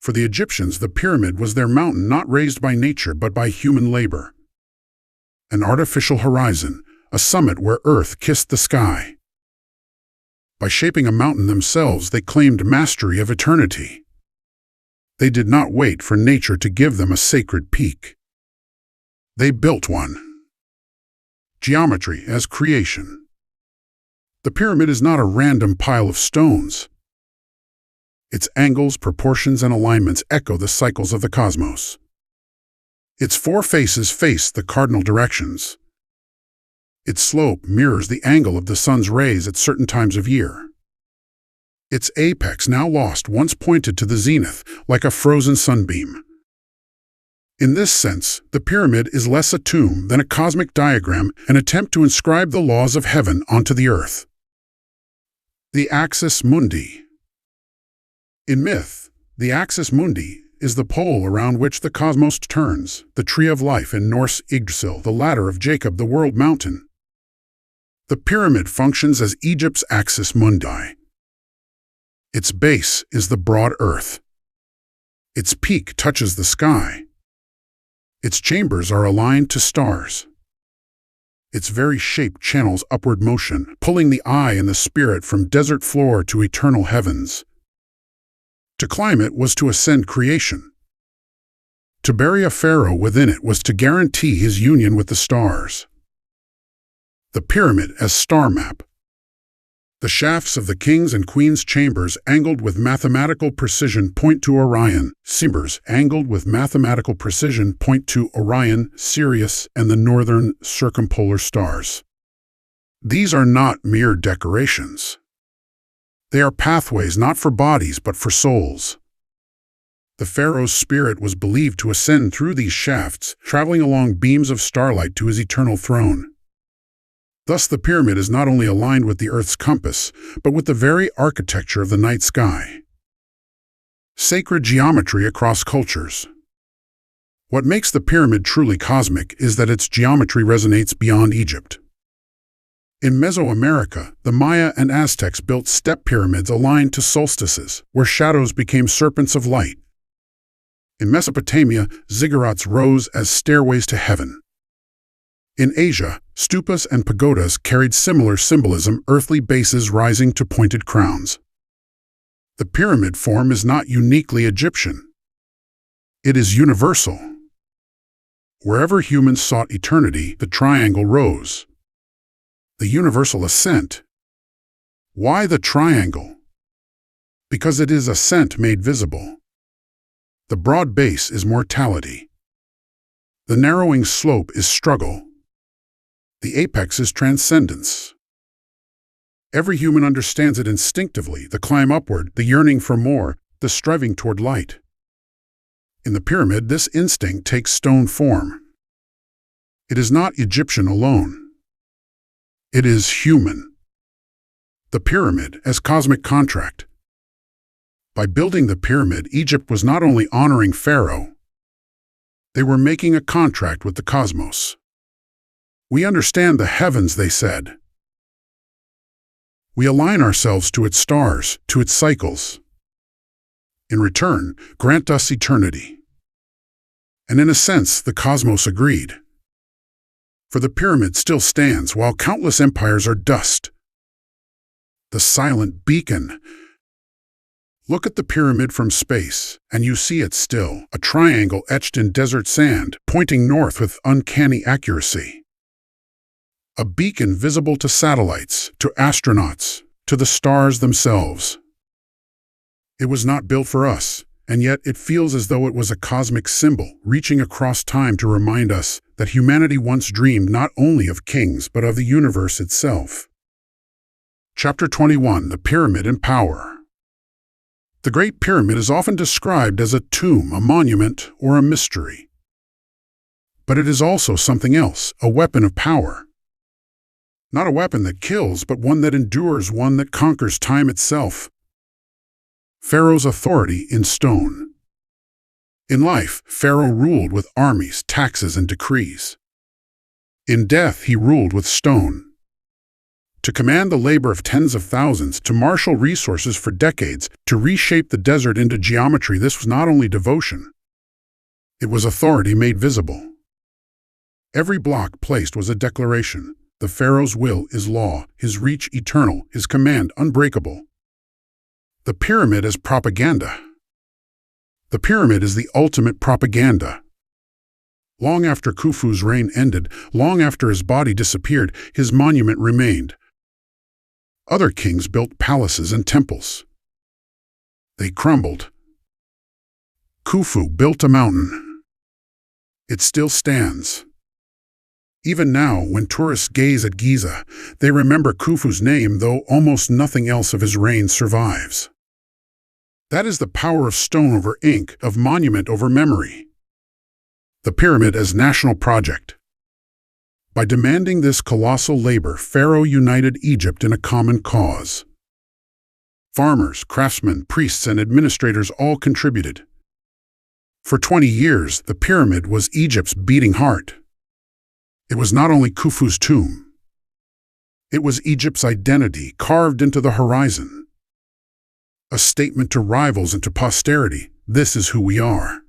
For the Egyptians, the pyramid was their mountain, not raised by nature but by human labor. An artificial horizon, a summit where earth kissed the sky. By shaping a mountain themselves, they claimed mastery of eternity. They did not wait for nature to give them a sacred peak. They built one. Geometry as creation. The pyramid is not a random pile of stones. Its angles, proportions, and alignments echo the cycles of the cosmos. Its 4 faces face the cardinal directions. Its slope mirrors the angle of the sun's rays at certain times of year. Its apex, now lost, once pointed to the zenith, like a frozen sunbeam. In this sense, the pyramid is less a tomb than a cosmic diagram, an attempt to inscribe the laws of heaven onto the earth. The axis mundi. In myth, the axis mundi is the pole around which the cosmos turns, the tree of life in Norse Yggdrasil, the ladder of Jacob, the world mountain. The pyramid functions as Egypt's axis mundi. Its base is the broad earth. Its peak touches the sky. Its chambers are aligned to stars. Its very shape channels upward motion, pulling the eye and the spirit from desert floor to eternal heavens. To climb it was to ascend creation. To bury a pharaoh within it was to guarantee his union with the stars. The pyramid as star map. The shafts of the king's and queen's chambers angled with mathematical precision point to Orion. Chambers angled with mathematical precision point to Orion, Sirius, and the northern circumpolar stars. These are not mere decorations. They are pathways not for bodies but for souls. The pharaoh's spirit was believed to ascend through these shafts, traveling along beams of starlight to his eternal throne. Thus the pyramid is not only aligned with the Earth's compass, but with the very architecture of the night sky. Sacred geometry across cultures. What makes the pyramid truly cosmic is that its geometry resonates beyond Egypt. In Mesoamerica, the Maya and Aztecs built step pyramids aligned to solstices, where shadows became serpents of light. In Mesopotamia, ziggurats rose as stairways to heaven. In Asia, stupas and pagodas carried similar symbolism, earthly bases rising to pointed crowns. The pyramid form is not uniquely Egyptian. It is universal. Wherever humans sought eternity, the triangle rose. The universal ascent. Why the triangle? Because it is ascent made visible. The broad base is mortality. The narrowing slope is struggle. The apex is transcendence. Every human understands it instinctively, the climb upward, the yearning for more, the striving toward light. In the pyramid, this instinct takes stone form. It is not Egyptian alone. It is human. The pyramid as cosmic contract. By building the pyramid, Egypt was not only honoring Pharaoh, they were making a contract with the cosmos. We understand the heavens, they said. We align ourselves to its stars, to its cycles. In return, grant us eternity. And in a sense, the cosmos agreed. For the pyramid still stands while countless empires are dust. The silent beacon. Look at the pyramid from space, and you see it still, a triangle etched in desert sand, pointing north with uncanny accuracy. A beacon visible to satellites, to astronauts, to the stars themselves. It was not built for us, and yet it feels as though it was a cosmic symbol, reaching across time to remind us that humanity once dreamed not only of kings but of the universe itself. Chapter 21: The Pyramid and Power. The Great Pyramid is often described as a tomb, a monument, or a mystery. But it is also something else, a weapon of power. Not a weapon that kills, but one that endures, one that conquers time itself. Pharaoh's authority in stone. In life, Pharaoh ruled with armies, taxes, and decrees. In death, he ruled with stone. To command the labor of tens of thousands, to marshal resources for decades, to reshape the desert into geometry, this was not only devotion. It was authority made visible. Every block placed was a declaration. The Pharaoh's will is law, his reach eternal, his command unbreakable. The pyramid as propaganda. The pyramid is the ultimate propaganda. Long after Khufu's reign ended, long after his body disappeared, his monument remained. Other kings built palaces and temples. They crumbled. Khufu built a mountain. It still stands. Even now, when tourists gaze at Giza, they remember Khufu's name, though almost nothing else of his reign survives. That is the power of stone over ink, of monument over memory. The pyramid as national project. By demanding this colossal labor, Pharaoh united Egypt in a common cause. Farmers, craftsmen, priests, and administrators all contributed. For 20 years, the pyramid was Egypt's beating heart. It was not only Khufu's tomb. It was Egypt's identity carved into the horizon. A statement to rivals and to posterity: this is who we are.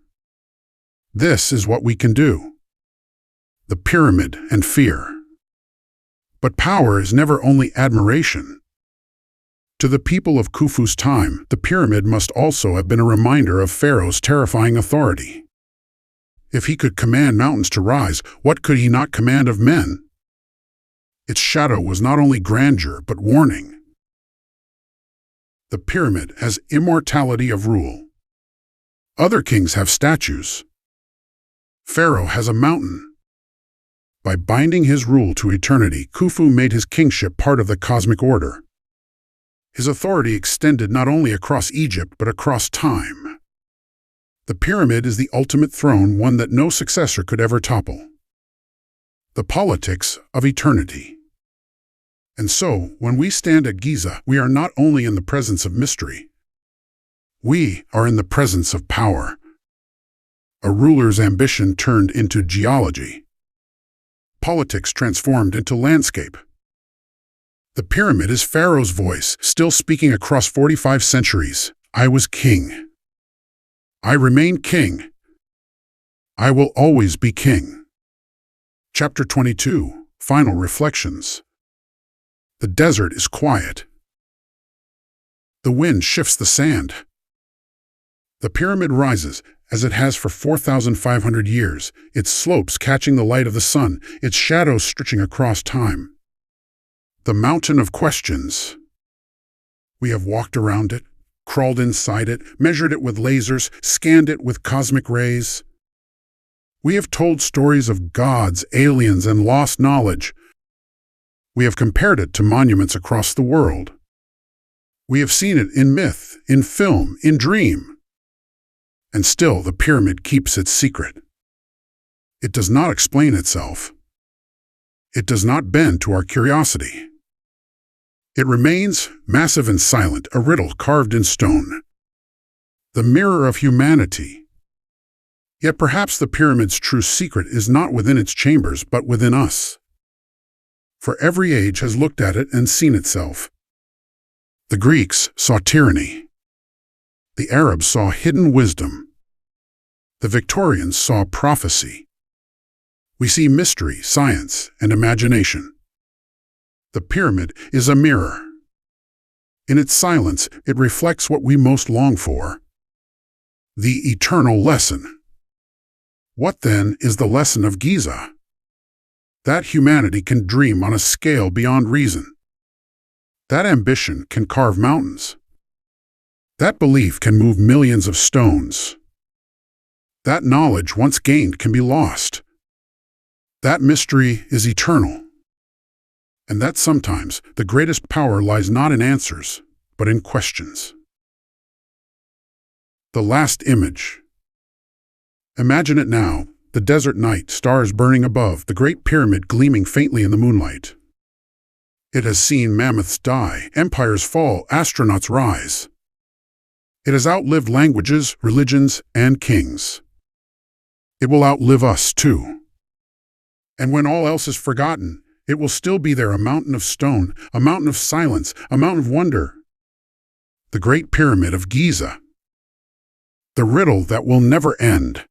This is what we can do. The pyramid and fear. But power is never only admiration. To the people of Khufu's time, the pyramid must also have been a reminder of Pharaoh's terrifying authority. If he could command mountains to rise, what could he not command of men? Its shadow was not only grandeur, but warning. The pyramid has immortality of rule. Other kings have statues. Pharaoh has a mountain. By binding his rule to eternity, Khufu made his kingship part of the cosmic order. His authority extended not only across Egypt, but across time. The pyramid is the ultimate throne, one that no successor could ever topple. The politics of eternity. And so, when we stand at Giza, we are not only in the presence of mystery. We are in the presence of power. A ruler's ambition turned into geology. Politics transformed into landscape. The pyramid is Pharaoh's voice, still speaking across 45 centuries. I was king. I remain king. I will always be king. Chapter 22, Final Reflections. The desert is quiet. The wind shifts the sand. The pyramid rises, as it has for 4,500 years, its slopes catching the light of the sun, its shadows stretching across time. The mountain of questions. We have walked around it, crawled inside it, measured it with lasers, scanned it with cosmic rays. We have told stories of gods, aliens, and lost knowledge. We have compared it to monuments across the world. We have seen it in myth, in film, in dream. And still the pyramid keeps its secret. It does not explain itself. It does not bend to our curiosity. It remains massive and silent, a riddle carved in stone. The mirror of humanity. Yet perhaps the pyramid's true secret is not within its chambers, but within us. For every age has looked at it and seen itself. The Greeks saw tyranny. The Arabs saw hidden wisdom. The Victorians saw prophecy. We see mystery, science, and imagination. The pyramid is a mirror. In its silence, it reflects what we most long for. The eternal lesson. What then is the lesson of Giza? That humanity can dream on a scale beyond reason. That ambition can carve mountains. That belief can move millions of stones. That knowledge once gained can be lost. That mystery is eternal. And that sometimes the greatest power lies not in answers, but in questions. The last image. Imagine it now, the desert night, stars burning above, the Great Pyramid gleaming faintly in the moonlight. It has seen mammoths die, empires fall, astronauts rise. It has outlived languages, religions, and kings. It will outlive us too. And when all else is forgotten, it will still be there, a mountain of stone, a mountain of silence, a mountain of wonder. The Great Pyramid of Giza. The riddle that will never end.